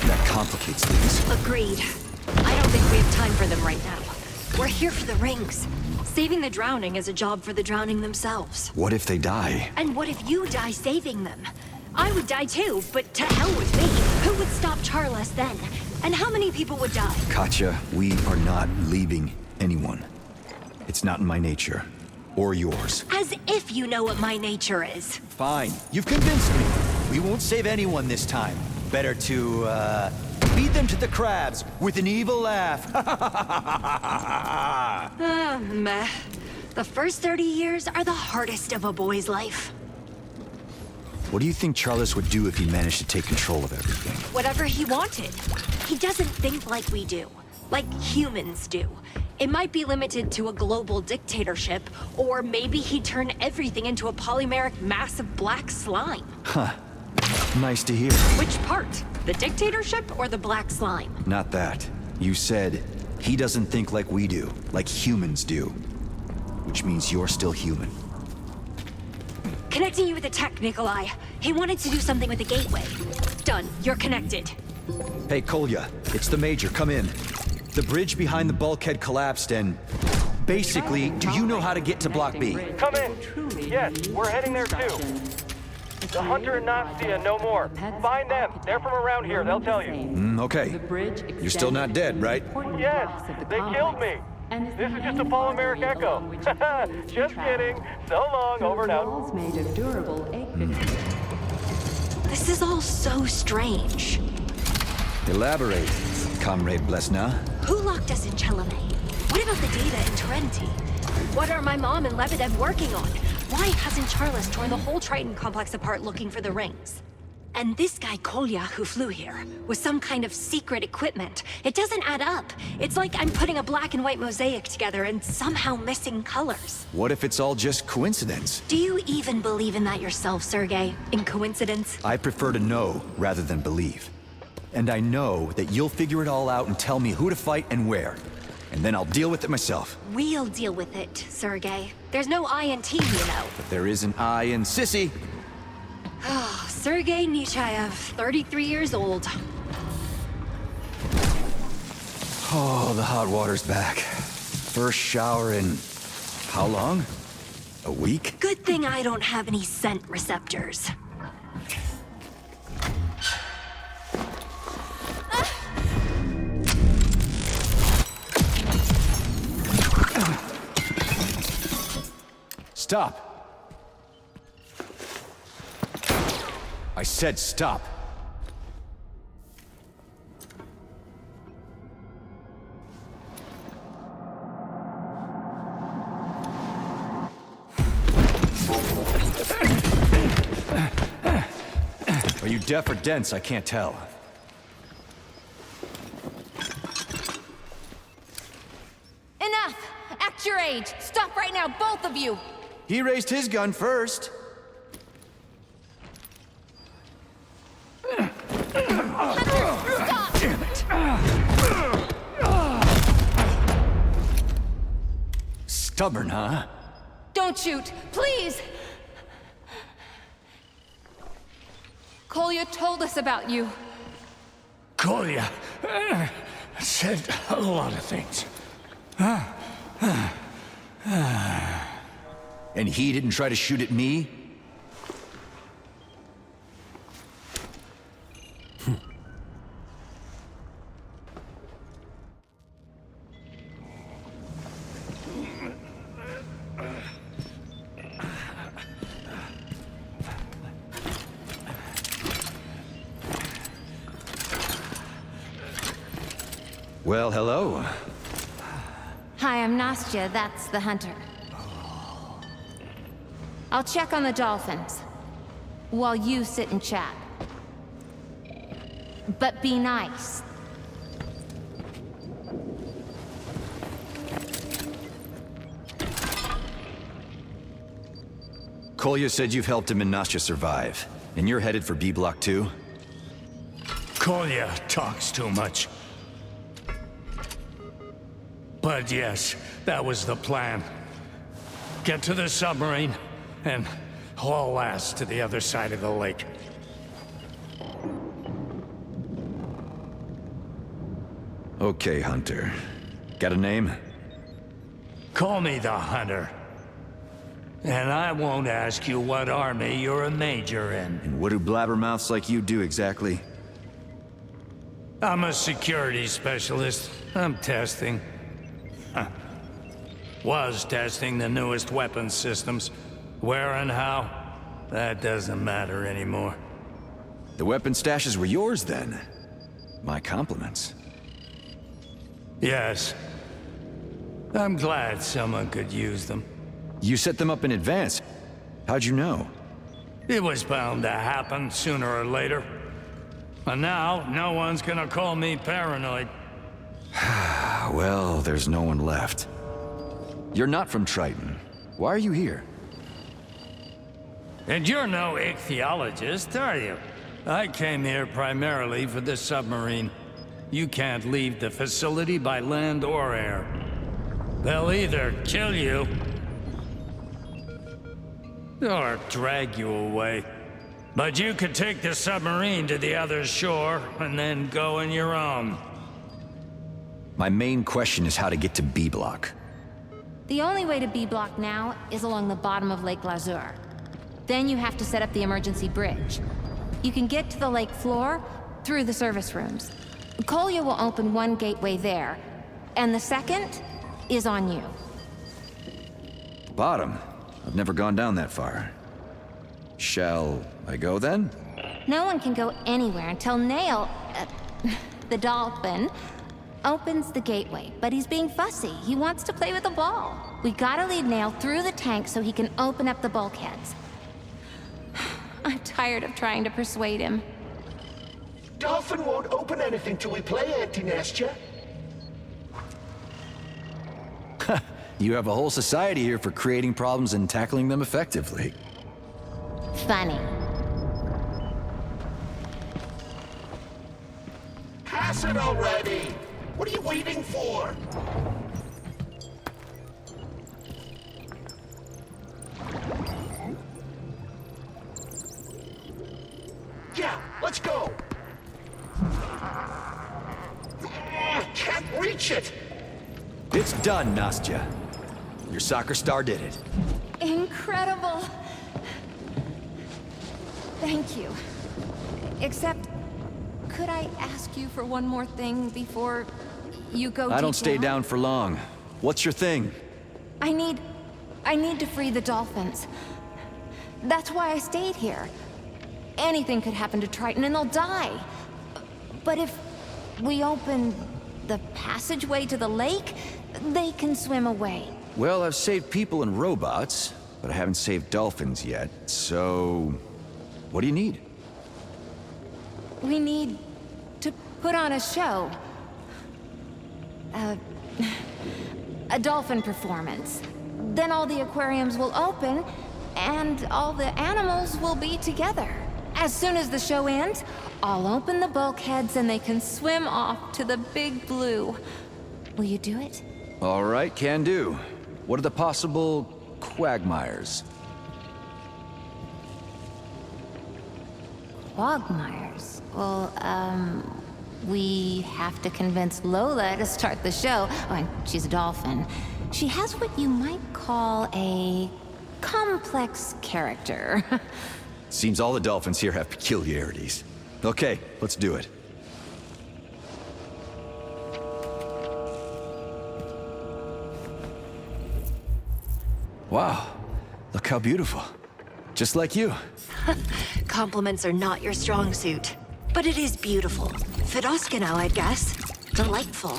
B: That complicates things.
C: Agreed. I don't think we have time for them right now. We're here for the rings. Saving the drowning is a job for the drowning themselves.
B: What if they die?
C: And what if you die saving them? I would die too, but to hell with me. Who would stop Charles then? And how many people would die?
B: Katya, we are not leaving anyone. It's not in my nature. Or yours.
C: As if you know what my nature is.
B: Fine. You've convinced me. We won't save anyone this time. Better to, feed them to the crabs with an evil laugh.
C: Meh. The first 30 years are the hardest of a boy's life.
B: What do you think Charles would do if he managed to take control of everything?
C: Whatever he wanted. He doesn't think like we do. Like humans do. It might be limited to a global dictatorship, or maybe he'd turn everything into a polymeric mass of black slime.
B: Huh. Nice to hear.
C: Which part? The dictatorship or the black slime?
B: Not that. You said he doesn't think like we do, like humans do. Which means you're still human.
C: Connecting you with the tech, Nikolai. He wanted to do something with the gateway. Done. You're connected.
B: Hey, Kolya. It's the Major. Come in. The bridge behind the bulkhead collapsed and... Basically, do you know how to get to Block B?
M: Come in. Yes, we're heading there too. The Hunter and Nastia, no more. Find them. They're from around here. They'll tell you.
B: Okay. You're still not dead, right?
M: Yes, they killed me. This is just a polymeric echo. Just kidding. So long, over and out.
C: This is all so strange.
B: Elaborate, Comrade Blesna.
C: Who locked us in Chelome? What about the data in Tarenti? What are my mom and Lebedev working on? Why hasn't Charles torn the whole Triton complex apart looking for the rings? And this guy Kolya who flew here, with some kind of secret equipment. It doesn't add up. It's like I'm putting a black and white mosaic together and somehow missing colors.
B: What if it's all just coincidence?
C: Do you even believe in that yourself, Sergei? In coincidence?
B: I prefer to know rather than believe. And I know that you'll figure it all out and tell me who to fight and where. And then I'll deal with it myself.
C: We'll deal with it, Sergei. There's no I in T, you know.
B: But there is an I in Sissy.
C: Oh, Sergei Nechayev, 33 years old.
B: Oh, the hot water's back. First shower in... how long? A week?
C: Good thing I don't have any scent receptors.
B: Stop. I said stop. Are you deaf or dense? I can't tell.
F: Enough! Act your age! Stop right now, both of you!
B: He raised his gun first.
F: Stop!
B: Damn it. Stubborn, huh?
F: Don't shoot, please! Kolya told us about you.
J: Kolya said a lot of things.
B: And he didn't try to shoot at me? Well, hello.
N: Hi, I'm Nastya. That's the Hunter. I'll check on the dolphins, while you sit and chat. But be nice.
B: Kolya said you've helped him and Nastya survive, and you're headed for B Block 2?
J: Kolya talks too much. But yes, that was the plan. Get to the submarine, and haul ass to the other side of the lake.
B: Okay, Hunter. Got a name?
O: Call me the Hunter. And I won't ask you what army you're a major in.
B: And what do blabbermouths like you do exactly?
O: I'm a security specialist. I'm testing. Was testing the newest weapon systems. Where and how, that doesn't matter anymore.
B: The weapon stashes were yours then. My compliments.
O: Yes. I'm glad someone could use them.
B: You set them up in advance. How'd you know?
O: It was bound to happen sooner or later. And now, no one's gonna call me paranoid.
B: Well, there's no one left. You're not from Triton. Why are you here?
O: And you're no ichthyologist, are you? I came here primarily for the submarine. You can't leave the facility by land or air. They'll either kill you, or drag you away. But you could take the submarine to the other shore, and then go on your own.
B: My main question is how to get to B Block.
N: The only way to B Block now is along the bottom of Lake Lazur. Then you have to set up the emergency bridge. You can get to the lake floor through the service rooms. Kolya will open one gateway there, and the second is on you.
B: Bottom? I've never gone down that far. Shall I go then?
N: No one can go anywhere until Nail, the Dolphin, opens the gateway. But he's being fussy. He wants to play with the ball. We gotta lead Nail through the tank so he can open up the bulkheads. I'm tired of trying to persuade him.
J: Dolphin won't open anything till we play, Auntie Nastya.
B: You have a whole society here for creating problems and tackling them effectively.
N: Funny.
J: Pass it already! What are you waiting for? Yeah, let's go! Can't reach it!
B: It's done, Nastya. Your soccer star did it.
N: Incredible. Thank you. Except, could I ask you for one more thing before you go
B: I don't stay down for long. What's your thing?
N: I need to free the dolphins. That's why I stayed here. Anything could happen to Triton and they'll die. But if we open the passageway to the lake, they can swim away.
B: Well, I've saved people and robots, but I haven't saved dolphins yet, so... What do you need?
N: We need to put on a show. A dolphin performance. Then all the aquariums will open, and all the animals will be together. As soon as the show ends, I'll open the bulkheads and they can swim off to the big blue. Will you do it?
B: All right, can do. What are the possible quagmires?
N: Quagmires? Well, we have to convince Lola to start the show. Oh, and she's a dolphin. She has what you might call a complex character.
B: Seems all the dolphins here have peculiarities. Okay, let's do it. Wow, look how beautiful. Just like you.
C: Compliments are not your strong suit. But it is beautiful. Fidoskinau, I guess. Delightful.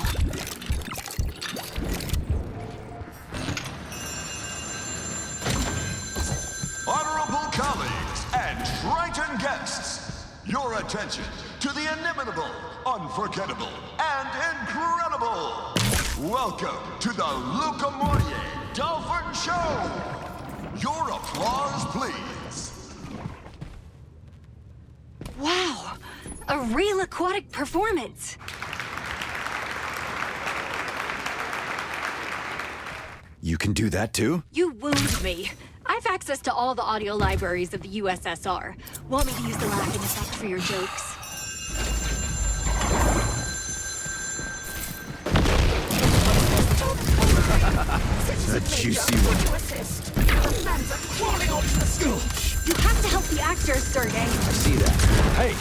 P: Honorable colleagues and Triton guests, your attention to the inimitable, unforgettable, and incredible. Welcome to the Luca Mourier Dolphin Show. Your applause, please.
C: Wow! A real aquatic performance!
B: You can do that too?
C: You wound me. I've access to all the audio libraries of the USSR. Want me to use the laughing effects? for your jokes.
B: A juicy one.
C: You have to help the actors, Sergey.
B: I see that. Hey,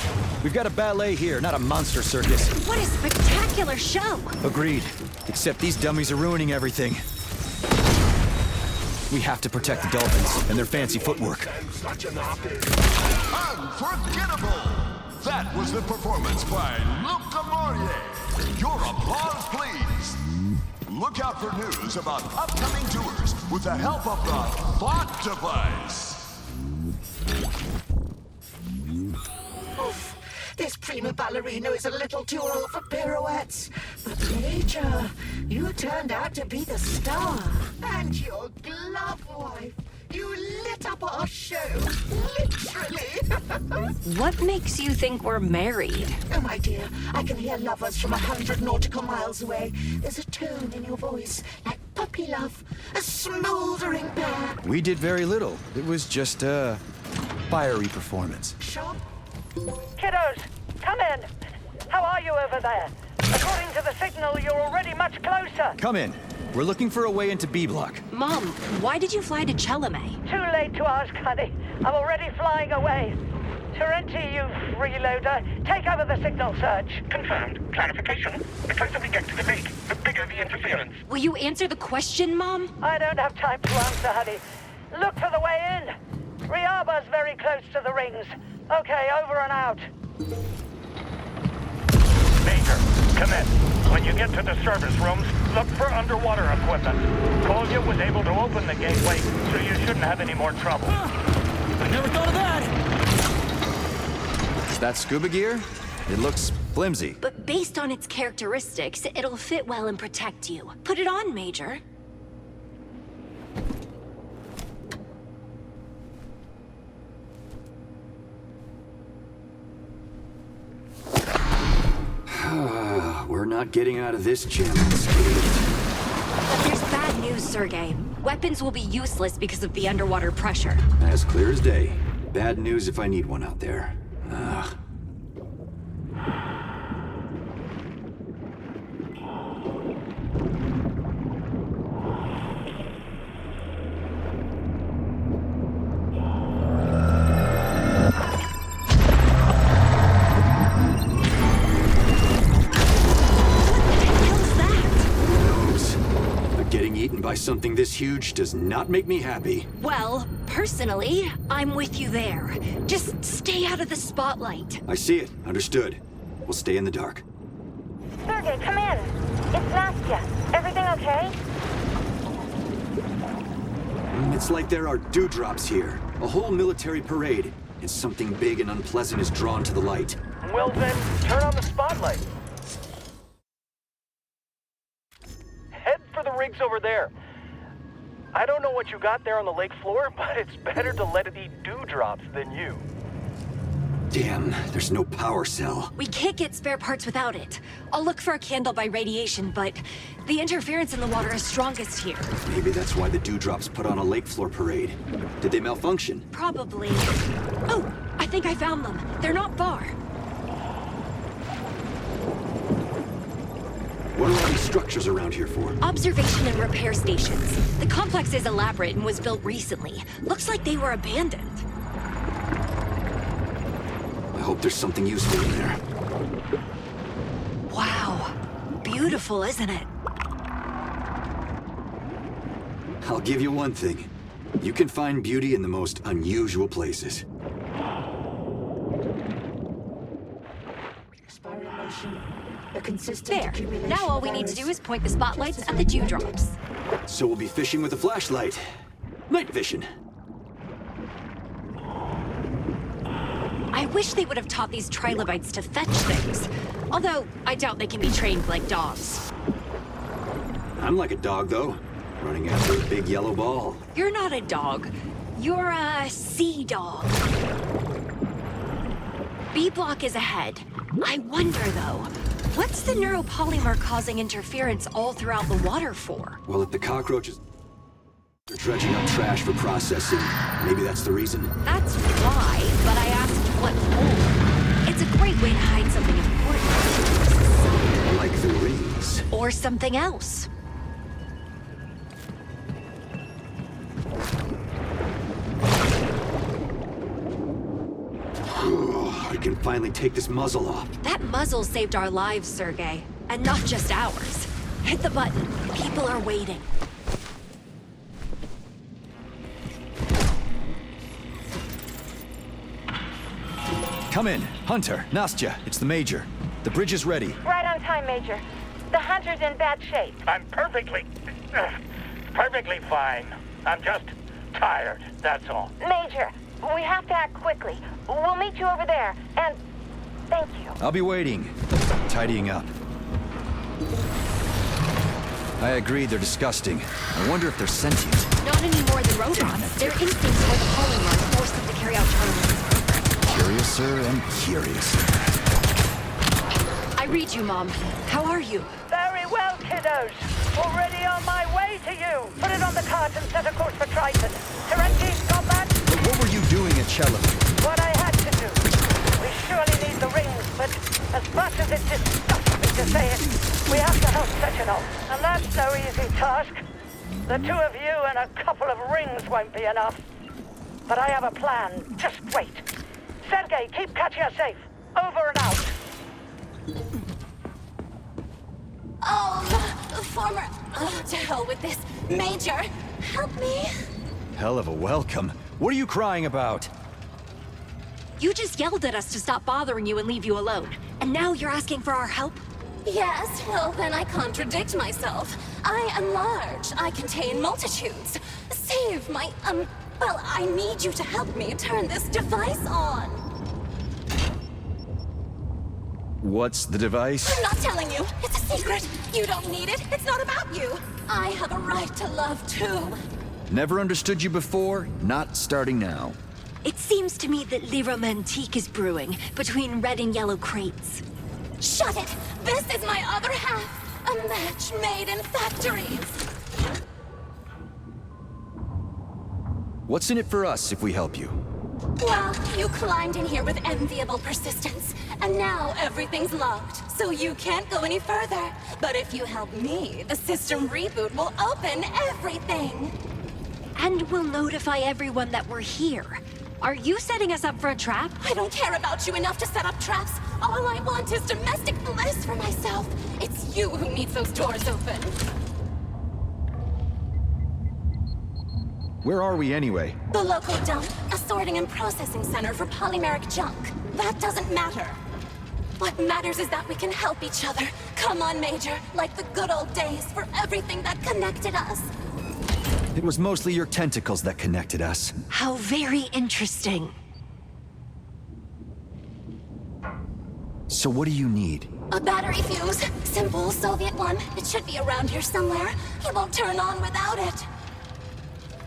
B: we've got a ballet here, not a monster circus.
C: What a spectacular show!
B: Agreed. Except these dummies are ruining everything. We have to protect the dolphins and their fancy footwork.
P: Unforgettable! That was the performance by Luca Mourier. Your applause, please. Look out for news about upcoming tours with the help of the Thought Device.
H: Oof. This prima ballerina is a little too old for pirouettes. But Major, you turned out to be the star. And your glove wife. You lit up our show, literally.
C: What makes you think we're married?
H: Oh, my dear, I can hear lovers from 100 nautical miles away. There's a tone in your voice, like puppy love, a smoldering pair.
B: We did very little. It was just a fiery performance.
H: Sure.
K: Kiddos, come in. How are you over there? According to the signal, you're already much closer.
B: Come in. We're looking for a way into B block.
C: Mom, why did you fly to Chelame?
K: Too late to ask, honey. I'm already flying away. Terenti, you freeloader, take over the signal search.
G: Confirmed. Clarification. The closer we get to the lake, the bigger the interference.
C: Will you answer the question, Mom?
K: I don't have time to answer, honey. Look for the way in. Riaba's very close to the rings. Okay, over and out.
M: Major, come in. When you get to the service rooms, look for underwater equipment. Kolya was able to open the gateway, so you shouldn't have any more trouble.
D: I never thought of that!
B: Is that scuba gear? It looks flimsy.
C: But based on its characteristics, it'll fit well and protect you. Put it on, Major.
B: We're not getting out of this jam unscathed.
C: There's bad news, Sergey. Weapons will be useless because of the underwater pressure.
B: As clear as day. Bad news if I need one out there. Ugh. By something this huge does not make me happy.
C: Well, personally, I'm with you there. Just stay out of the spotlight.
B: I see it. Understood. We'll stay in the dark.
K: Sergey, come in. It's Nastya. Everything okay?
B: It's like there are dewdrops here. A whole military parade. And something big and unpleasant is drawn to the light.
M: Well then, turn on the spotlight. Head for the rigs over there. I don't know what you got there on the lake floor, but it's better to let it eat dewdrops than you.
B: Damn, there's no power cell.
C: We can't get spare parts without it. I'll look for a candle by radiation, but the interference in the water is strongest here.
B: Maybe that's why the dewdrops put on a lake floor parade. Did they malfunction?
C: Probably. Oh, I think I found them. They're not far.
B: What are all these structures around here for?
C: Observation and repair stations. The complex is elaborate and was built recently. Looks like they were abandoned.
B: I hope there's something useful in there.
C: Wow. Beautiful, isn't it?
B: I'll give you one thing. You can find beauty in the most unusual places.
C: There. Now all we need to do is point the spotlights at the dewdrops.
B: So we'll be fishing with a flashlight. Night vision.
C: I wish they would have taught these trilobites to fetch things. Although, I doubt they can be trained like dogs.
B: I'm like a dog, though. Running after a big yellow ball.
C: You're not a dog. You're a sea dog. B block is ahead. I wonder, though, what's the neuropolymer causing interference all throughout the water for?
B: Well, if the cockroaches are dredging up trash for processing, maybe that's the reason.
C: That's why, but I asked what for. or something else.
B: I can finally take this muzzle off.
C: That muzzle saved our lives, Sergei. And not just ours. Hit the button. People are waiting.
B: Come in. Hunter, Nastya, it's the Major. The bridge is ready.
K: Right on time, Major. The Hunter's in bad shape.
M: I'm perfectly fine. I'm just tired, that's all.
K: Major, we have to act quickly. We'll meet you over there, and thank you.
B: I'll be waiting. Tidying up. I agree, they're disgusting. I wonder if they're sentient.
C: Not any more than robots. Their instincts were the polymer forced them to carry out Charlie's program.
B: Curiouser and curiouser.
C: I read you, Mom. How are you?
K: Very well, kiddos. Already on my way to you. Put it on the cart and set a course for Triton. Terenti, got that?
B: But what were you doing at Chellam?
K: What I had to do. We surely need the rings, but as much as it disgusts me to say it, we have to help Sechenov. And that's no easy task. The two of you and a couple of rings won't be enough. But I have a plan. Just wait. Sergei, keep Katya safe. Over and out.
F: To hell with this. Major, help me.
B: Hell of a welcome. What are you crying about?
C: You just yelled at us to stop bothering you and leave you alone. And now you're asking for our help?
F: Yes, well then I contradict myself. I am large. I contain multitudes. Save my, well, I need you to help me turn this device on.
B: What's the device?
F: I'm not telling you. It's a secret. You don't need it. It's not about you. I have a right to love too.
B: Never understood you before, not starting now.
C: It seems to me that Le Romantique is brewing between red and yellow crates.
F: Shut it! This is my other half. A match made in factories.
B: What's in it for us if we help you?
F: Well, you climbed in here with enviable persistence, and now everything's locked, so you can't go any further. But if you help me, the system reboot will open everything.
C: And we'll notify everyone that we're here. Are you setting us up for a trap?
F: I don't care about you enough to set up traps. All I want is domestic bliss for myself. It's you who needs those doors open.
B: Where are we anyway?
F: The local dump, a sorting and processing center for polymeric junk. That doesn't matter. What matters is that we can help each other. Come on, Major, like the good old days for everything that connected us.
B: It was mostly your tentacles that connected us.
C: How very interesting.
B: So what do you need?
F: A battery fuse. Simple Soviet one. It should be around here somewhere. He won't turn on without it.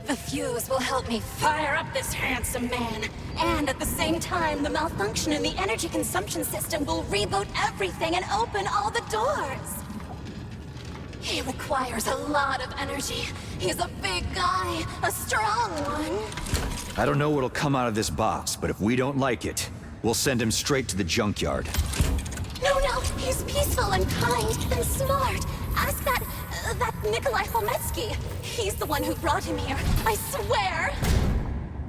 F: The fuse will help me fire up this handsome man. And at the same time, the malfunction in the energy consumption system will reboot everything and open all the doors. He requires a lot of energy. He's a big guy, a strong one.
B: I don't know what'll come out of this box, but if we don't like it, we'll send him straight to the junkyard.
F: No, he's peaceful and kind and smart. Ask that Nikolai Hometsky. He's the one who brought him here, I swear.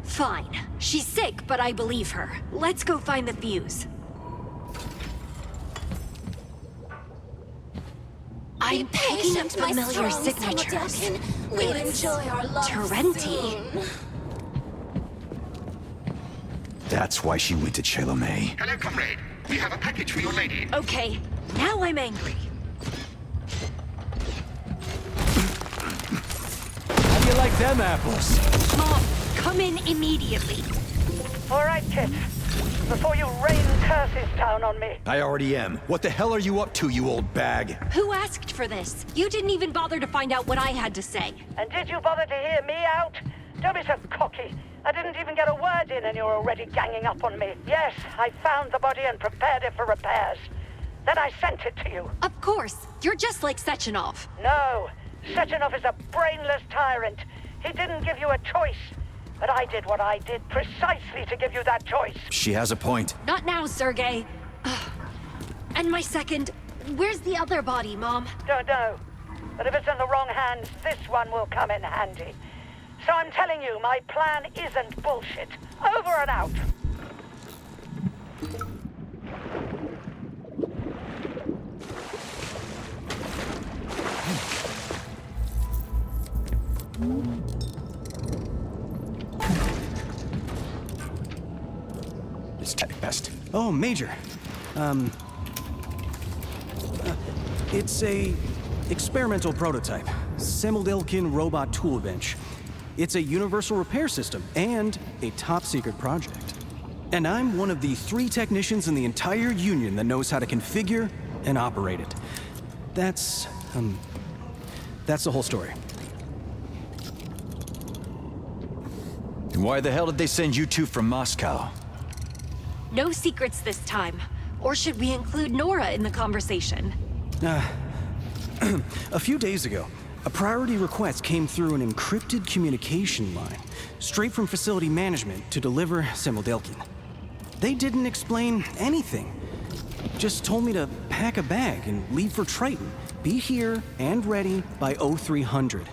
C: Fine. She's sick, but I believe her. Let's go find the fuse. I'm picking up familiar signatures.
F: We'll enjoy our love
C: Terenti.
F: soon.
B: That's why she went to Chelome.
G: Hello, comrade. We have a package for your lady.
C: Okay, now I'm angry.
D: How do you like them apples?
C: Mom, come in immediately.
K: All right, kids. Before you rain curses down on me.
B: I already am. What the hell are you up to, you old bag?
C: Who asked for this? You didn't even bother to find out what I had to say.
K: And did you bother to hear me out? Don't be so cocky. I didn't even get a word in and you're already ganging up on me. Yes, I found the body and prepared it for repairs. Then I sent it to you.
C: Of course. You're just like Sechenov.
K: No. Sechenov is a brainless tyrant. He didn't give you a choice. But I did what I did precisely to give you that choice.
B: She has a point.
C: Not now, Sergei. And my second... Where's the other body, Mom?
K: Don't know. But if it's in the wrong hands, this one will come in handy. So I'm telling you, my plan isn't bullshit. Over and out.
B: It's tech best.
Q: Oh, Major. It's a experimental prototype. Simuldelkin robot tool bench. It's a universal repair system and a top-secret project. And I'm one of the 3 technicians in the entire Union that knows how to configure and operate it. That's the whole story.
B: And why the hell did they send you two from Moscow?
C: No secrets this time. Or should we include Nora in the conversation?
Q: A few days ago, a priority request came through an encrypted communication line, straight from facility management to deliver Simuldelkin. They didn't explain anything. Just told me to pack a bag and leave for Triton. Be here and ready by 0300.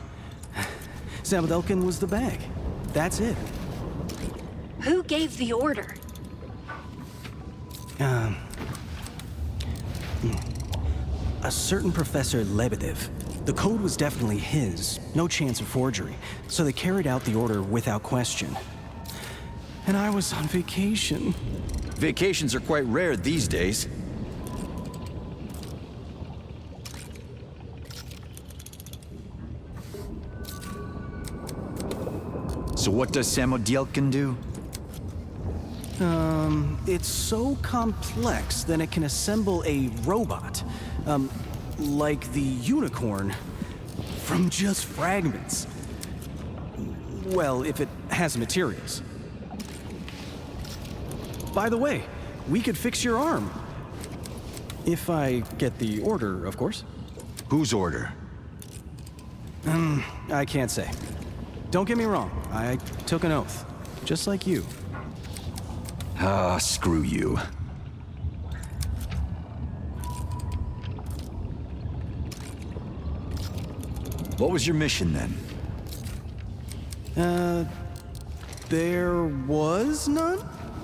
Q: Simuldelkin was the bag. That's it.
C: Who gave the order?
Q: A certain Professor Lebedev. The code was definitely his, no chance of forgery, so they carried out the order without question. And I was on vacation.
B: Vacations are quite rare these days. So what does Samodielkin do?
Q: It's so complex that it can assemble a robot. Like the unicorn, from just fragments. Well, if it has materials. By the way, we could fix your arm. If I get the order, of course.
B: Whose order?
Q: I can't say. Don't get me wrong, I took an oath. Just like you.
B: Ah, screw you. What was your mission then?
Q: There was none?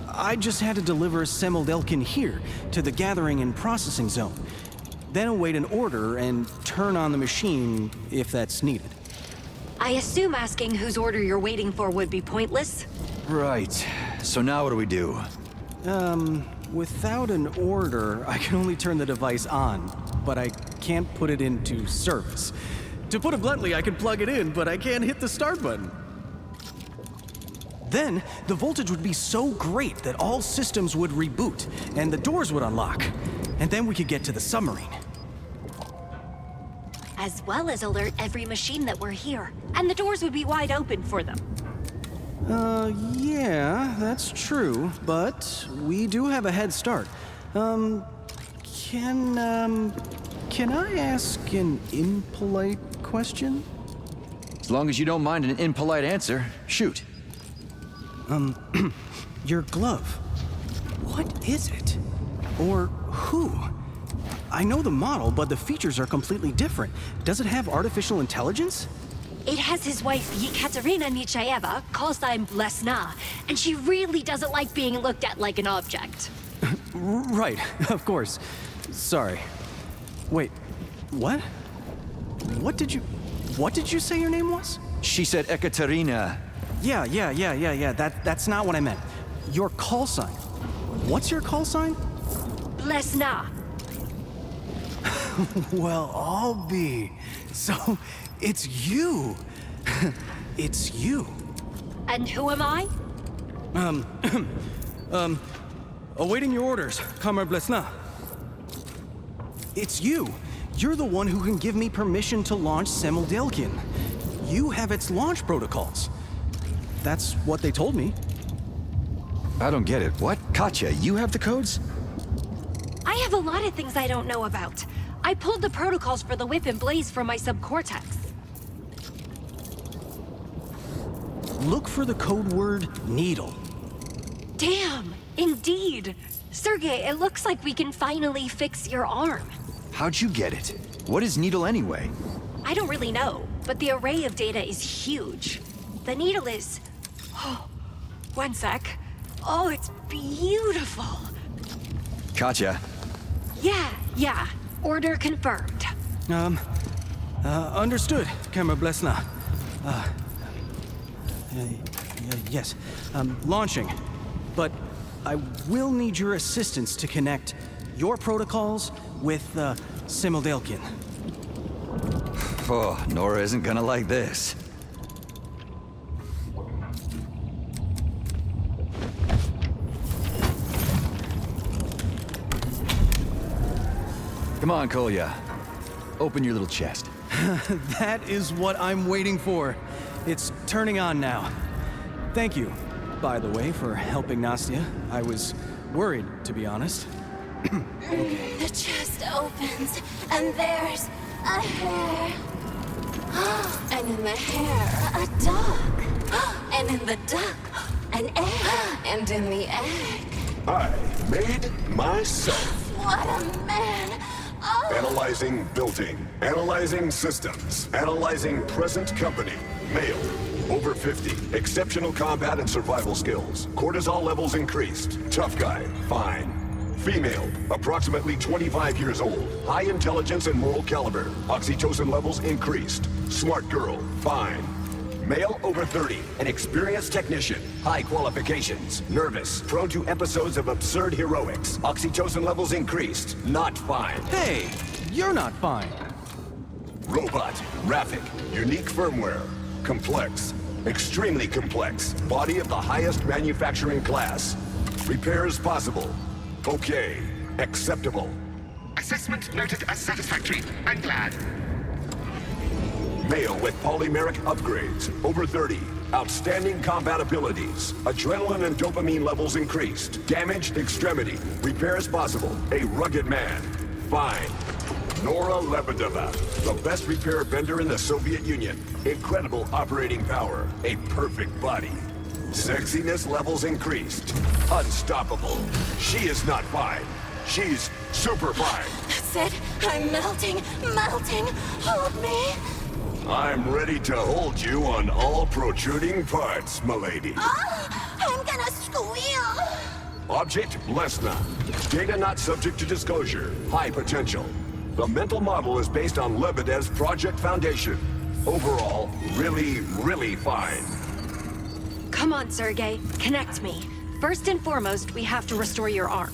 Q: I just had to deliver Simuldelkin here, to the gathering and processing zone. Then await an order and turn on the machine if that's needed.
C: I assume asking whose order you're waiting for would be pointless?
B: Right. So now what do we do?
Q: Without an order, I can only turn the device on, but I can't put it into service. To put it bluntly, I can plug it in, but I can't hit the start button. Then, the voltage would be so great that all systems would reboot, and the doors would unlock. And then we could get to the submarine.
C: As well as alert every machine that we're here, and the doors would be wide open for them.
Q: Yeah, that's true, but we do have a head start. Can I ask an impolite question?
B: As long as you don't mind an impolite answer, shoot.
Q: Your glove. What is it? Or who? I know the model, but the features are completely different. Does it have artificial intelligence?
C: It has his wife, Yekaterina Nichaeva, call sign Blesna, and she really doesn't like being looked at like an object.
Q: Right, of course. Sorry. Wait, what? What did you say your name was?
B: She said Ekaterina.
Q: Yeah. That's not what I meant. Your call sign. What's your call sign?
C: Blesna.
Q: Well, I'll be. So, it's you. It's you.
C: And who am I?
Q: Awaiting your orders, Comrade Blesna. It's you. You're the one who can give me permission to launch Simuldelkin. You have its launch protocols. That's what they told me.
B: I don't get it. What? Katya, you have the codes?
C: I have a lot of things I don't know about. I pulled the protocols for the whip and blaze from my subcortex.
Q: Look for the code word needle.
C: Damn, indeed. Sergey, it looks like we can finally fix your arm.
B: How'd you get it? What is Needle anyway?
C: I don't really know, but the array of data is huge. The needle is... Oh, one sec. Oh, it's beautiful.
B: Katya.
C: Yeah. Order confirmed.
Q: Understood, Camera Blesna. Yes, launching. But I will need your assistance to connect your protocols with, Simeldelkin.
B: Oh, Nora isn't gonna like this. Come on, Kolya. Open your little chest.
Q: That is what I'm waiting for. It's turning on now. Thank you, by the way, for helping Nastya. I was worried, to be honest.
F: Okay. The chest opens, and there's a hair. And in the hair, a duck. And in the duck, an egg. And in the egg...
J: I made myself.
F: What a man! Oh.
J: Analyzing building. Analyzing systems. Analyzing present company. Male. Over 50. Exceptional combat and survival skills. Cortisol levels increased. Tough guy. Fine. Female. Approximately 25 years old. High intelligence and moral caliber. Oxytocin levels increased. Smart girl. Fine. Male over 30, an experienced technician, high qualifications, nervous, prone to episodes of absurd heroics. Oxytocin levels increased, not fine.
Q: Hey, you're not fine.
J: Robot, Raffic, unique firmware, complex, extremely complex, body of the highest manufacturing class. Repairs possible. Okay, acceptable.
G: Assessment noted as satisfactory. I'm glad.
J: Male with polymeric upgrades, over 30. Outstanding combat abilities. Adrenaline and dopamine levels increased. Damaged extremity. Repairs possible. A rugged man. Fine. Nora Lebedeva, the best repair vendor in the Soviet Union. Incredible operating power. A perfect body. Sexiness levels increased. Unstoppable. She is not fine. She's super fine.
F: That's it. I'm melting. Hold me.
J: I'm ready to hold you on all protruding parts, milady.
F: I'm gonna squeal.
J: Object Lesna. Data not subject to disclosure. High potential. The mental model is based on Lebedev's Project Foundation. Overall, really fine.
C: Come on, Sergei. Connect me. First and foremost, we have to restore your arm.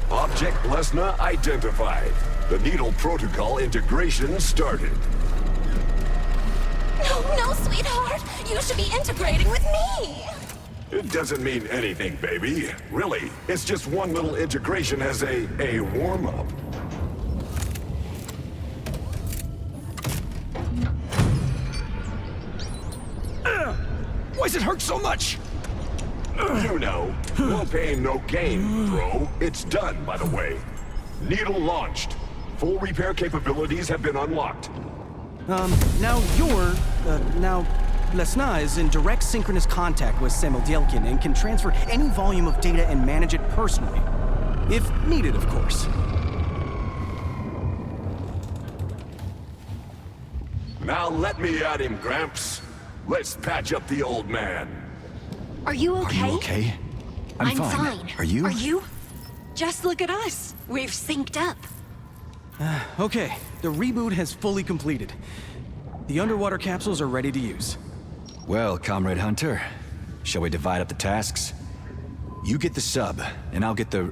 J: Object Lesna identified. The needle protocol integration started.
F: No, sweetheart. You should be integrating with me.
J: It doesn't mean anything, baby. Really, it's just one little integration as a warm-up.
B: Why does it hurt so much?
J: You know, no pain, no gain, bro. It's done, by the way. Needle launched. Full repair capabilities have been unlocked.
Q: Now Lesna is in direct synchronous contact with Simeldelkin and can transfer any volume of data and manage it personally. If needed, of course.
J: Now let me at him, Gramps. Let's patch up the old man.
C: Are you okay?
B: Are you okay? I'm fine. Are you?
C: Are you? Just look at us. We've synced up.
Q: Okay, the reboot has fully completed. The underwater capsules are ready to use.
B: Well, Comrade Hunter, shall we divide up the tasks? You get the sub, and I'll get the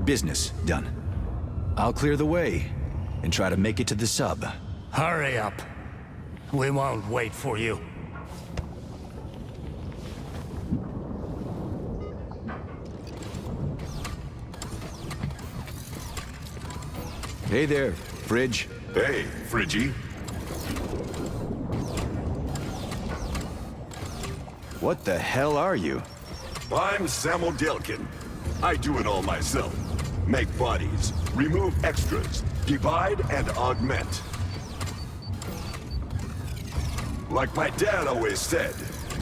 B: business done. I'll clear the way and try to make it to the sub.
O: Hurry up. We won't wait for you.
B: Hey there, Fridge.
J: Hey, Fridgie.
B: What the hell are you?
J: I'm Simeldelkin. I do it all myself. Make bodies, remove extras, divide and augment.
P: Like my dad always said,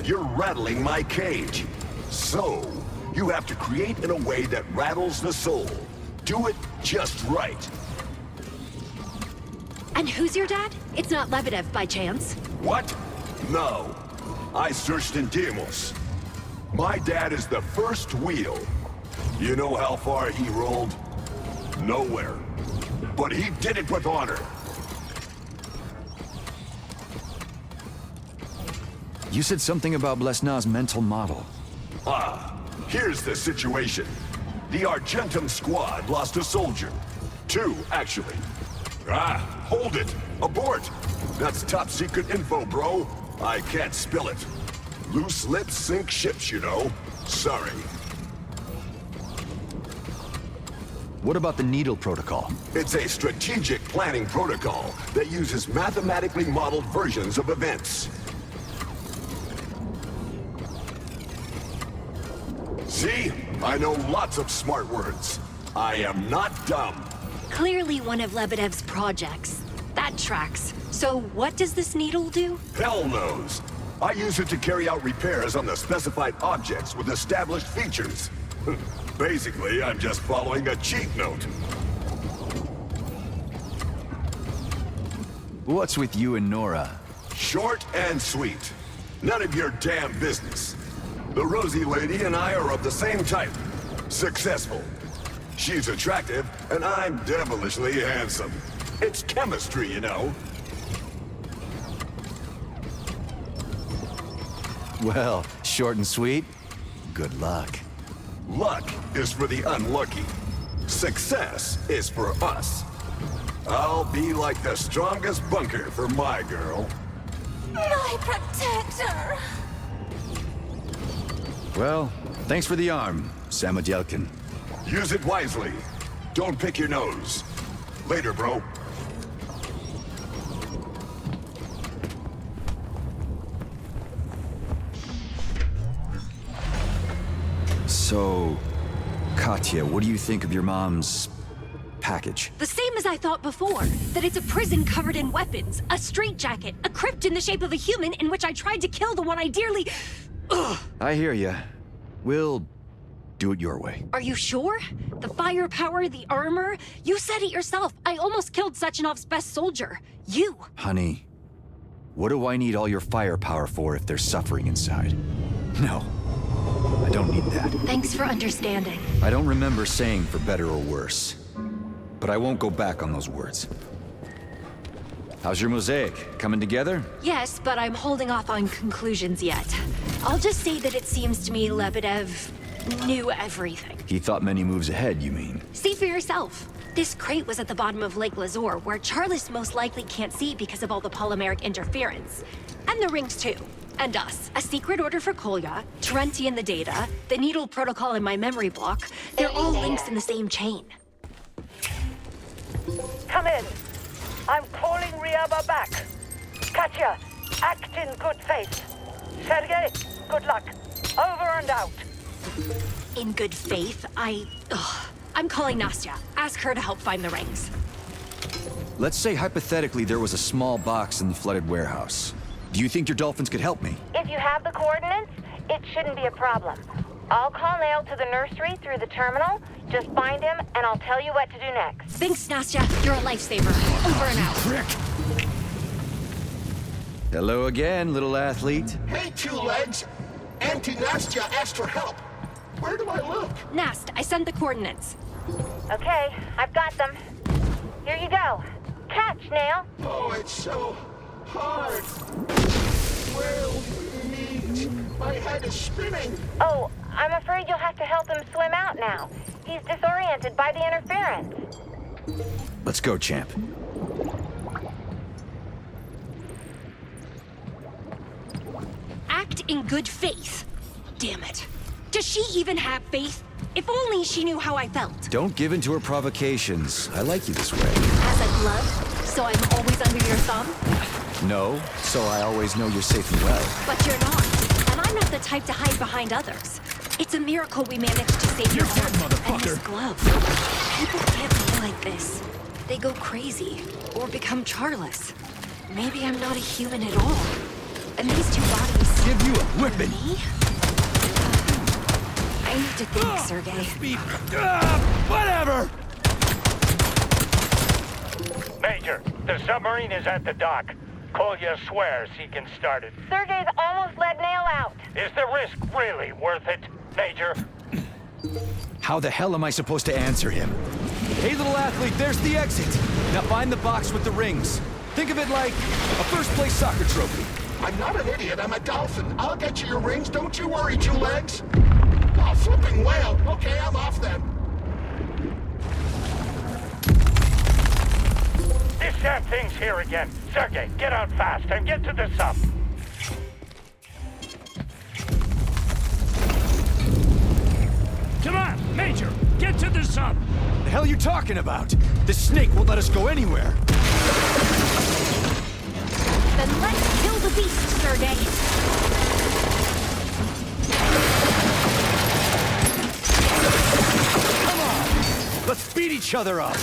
P: you're rattling my cage. So, you have to create in a way that rattles the soul. Do it just right.
C: And who's your dad? It's not Lebedev by chance.
P: What? No. I searched in Demos. My dad is the first wheel. You know how far he rolled? Nowhere. But he did it with honor.
B: You said something about Blesna's mental model.
P: Here's the situation. The Argentum squad lost a soldier. 2, actually. Hold it! Abort! That's top secret info, bro. I can't spill it. Loose lips sink ships, you know. Sorry.
B: What about the Needle Protocol?
P: It's a strategic planning protocol that uses mathematically modeled versions of events. See? I know lots of smart words. I am not dumb.
C: Clearly one of Lebedev's projects. That tracks. So what does this needle do?
P: Hell knows. I use it to carry out repairs on the specified objects with established features. Basically, I'm just following a cheat note.
B: What's with you and Nora?
P: Short and sweet. None of your damn business. The Rosie lady and I are of the same type. Successful. She's attractive, and I'm devilishly handsome. It's chemistry, you know.
B: Well, short and sweet. Good luck.
P: Luck is for the unlucky. Success is for us. I'll be like the strongest bunker for my girl.
F: My protector!
B: Well, thanks for the arm, Samodelkin.
P: Use it wisely. Don't pick your nose. Later, bro.
B: So, Katya, what do you think of your mom's package?
C: The same as I thought before. That it's a prison covered in weapons, a straitjacket, a crypt in the shape of a human in which I tried to kill the one I dearly... Ugh.
B: I hear ya. We'll do it your way.
C: Are you sure? The firepower, the armor? You said it yourself. I almost killed Sechenov's best soldier. You.
B: Honey, what do I need all your firepower for if there's suffering inside? No, I don't need that.
C: Thanks for understanding.
B: I don't remember saying for better or worse, but I won't go back on those words. How's your mosaic? Coming together?
C: Yes, but I'm holding off on conclusions yet. I'll just say that it seems to me Lebedev knew everything.
B: He thought many moves ahead, you mean?
C: See for yourself. This crate was at the bottom of Lake Lazur, where Charles most likely can't see because of all the polymeric interference. And the rings too. And us. A secret order for Kolya, Terenti in the data, the Needle Protocol in my memory block. They're all links in the same chain.
K: Come in. I'm calling Ryaba back. Katya, act in good faith. Sergei, good luck. Over and out.
C: In good faith, I'm calling Nastya. Ask her to help find the rings.
B: Let's say hypothetically there was a small box in the flooded warehouse. Do you think your dolphins could help me?
R: If you have the coordinates, it shouldn't be a problem. I'll call Nail to the nursery through the terminal. Just find him, and I'll tell you what to do next.
C: Thanks, Nastya. You're a lifesaver. Over and out.
B: Prick! Hello again, little athlete.
J: Hey, two legs. Auntie Nastya asked for help. Where do I look?
C: Nast, I sent the coordinates.
R: Okay, I've got them. Here you go. Catch, Nail.
J: Oh, it's so hard. Where will we meet? My head is spinning.
R: Oh, I'm afraid you'll have to help him swim out now. He's disoriented by the interference.
B: Let's go, champ.
C: Act in good faith. Damn it. Does she even have faith? If only she knew how I felt.
B: Don't give in to her provocations. I like you this way.
C: As a glove, so I'm always under your thumb?
B: No, so I always know you're safe and well.
C: But you're not. And I'm not the type to hide behind others. It's a miracle we managed to save your arm and this glove. People can't be like this. They go crazy, or become Charles. Maybe I'm not a human at all. And these two bodies...
B: Give you a whipping!
C: Me? I need to think, Sergey.
O: Whatever!
M: Major, the submarine is at the dock. Kolya swears he can start it.
R: Sergey's almost let Nail out.
M: Is the risk really worth it, Major?
B: How the hell am I supposed to answer him? Hey, little athlete, there's the exit. Now find the box with the rings. Think of it like a first-place soccer trophy.
J: I'm not an idiot, I'm a dolphin. I'll get you your rings, don't you worry, two legs. Oh, flipping whale. Okay, I'm off then.
M: This damn thing's here again. Sergey, get out fast and get to the sub.
O: Come on, Major! Get to the sub!
B: The hell are you talking about? The snake won't let us go anywhere.
C: Then let's kill the beast, Sergey.
B: Come on! Let's beat each other up!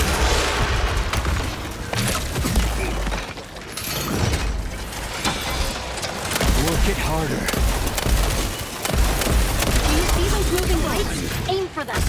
B: Work it harder.
C: Do you see those moving lights? Aim for them.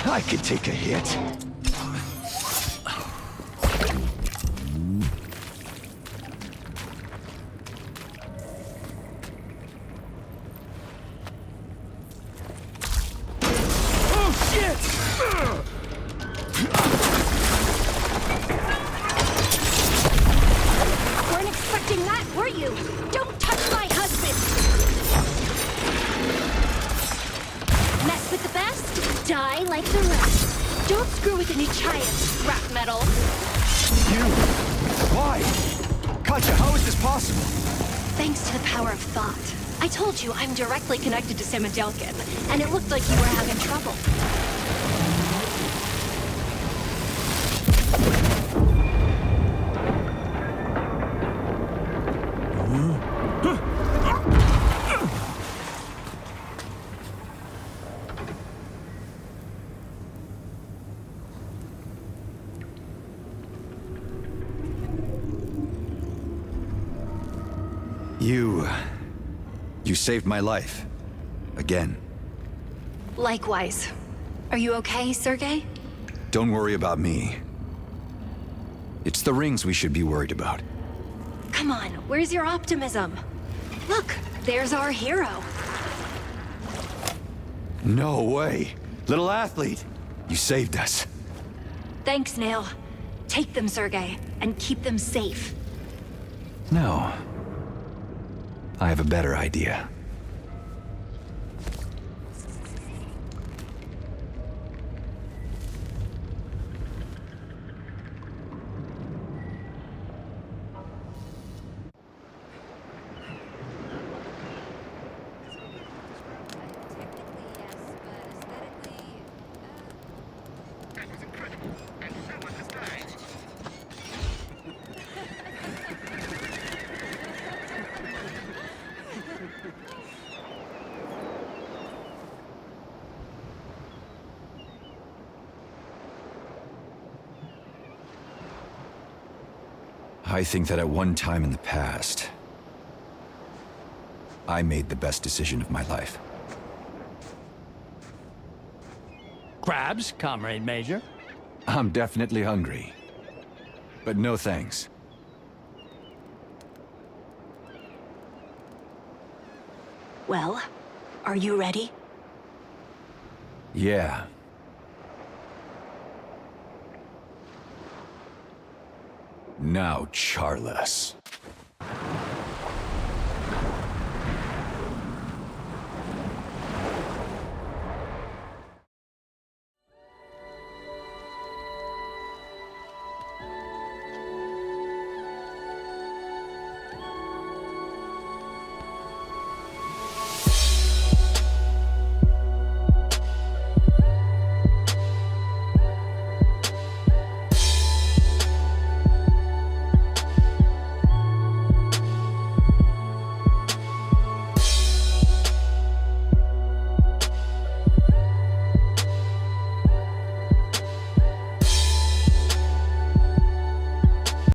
B: I could take a hit.
O: Oh, shit!
C: Weren't expecting that, were you? Don't touch my husband! Mess with the best, die like the rest. Don't screw with any giant scrap metal.
B: You? Why? Katya, how is this possible?
C: Thanks to the power of thought. I told you I'm directly connected to Samodelkin, and it looked like you were having trouble.
B: You saved my life. Again.
C: Likewise. Are you okay, Sergey?
B: Don't worry about me. It's the rings we should be worried about.
C: Come on, where's your optimism? Look, there's our hero.
B: No way. Little athlete, you saved us.
C: Thanks, Nail. Take them, Sergey, and keep them safe.
B: No. I have a better idea. I think that at one time in the past, I made the best decision of my life.
O: Crabs, Comrade Major?
B: I'm definitely hungry. But no thanks.
C: Well, are you ready?
B: Yeah. Now, Charles.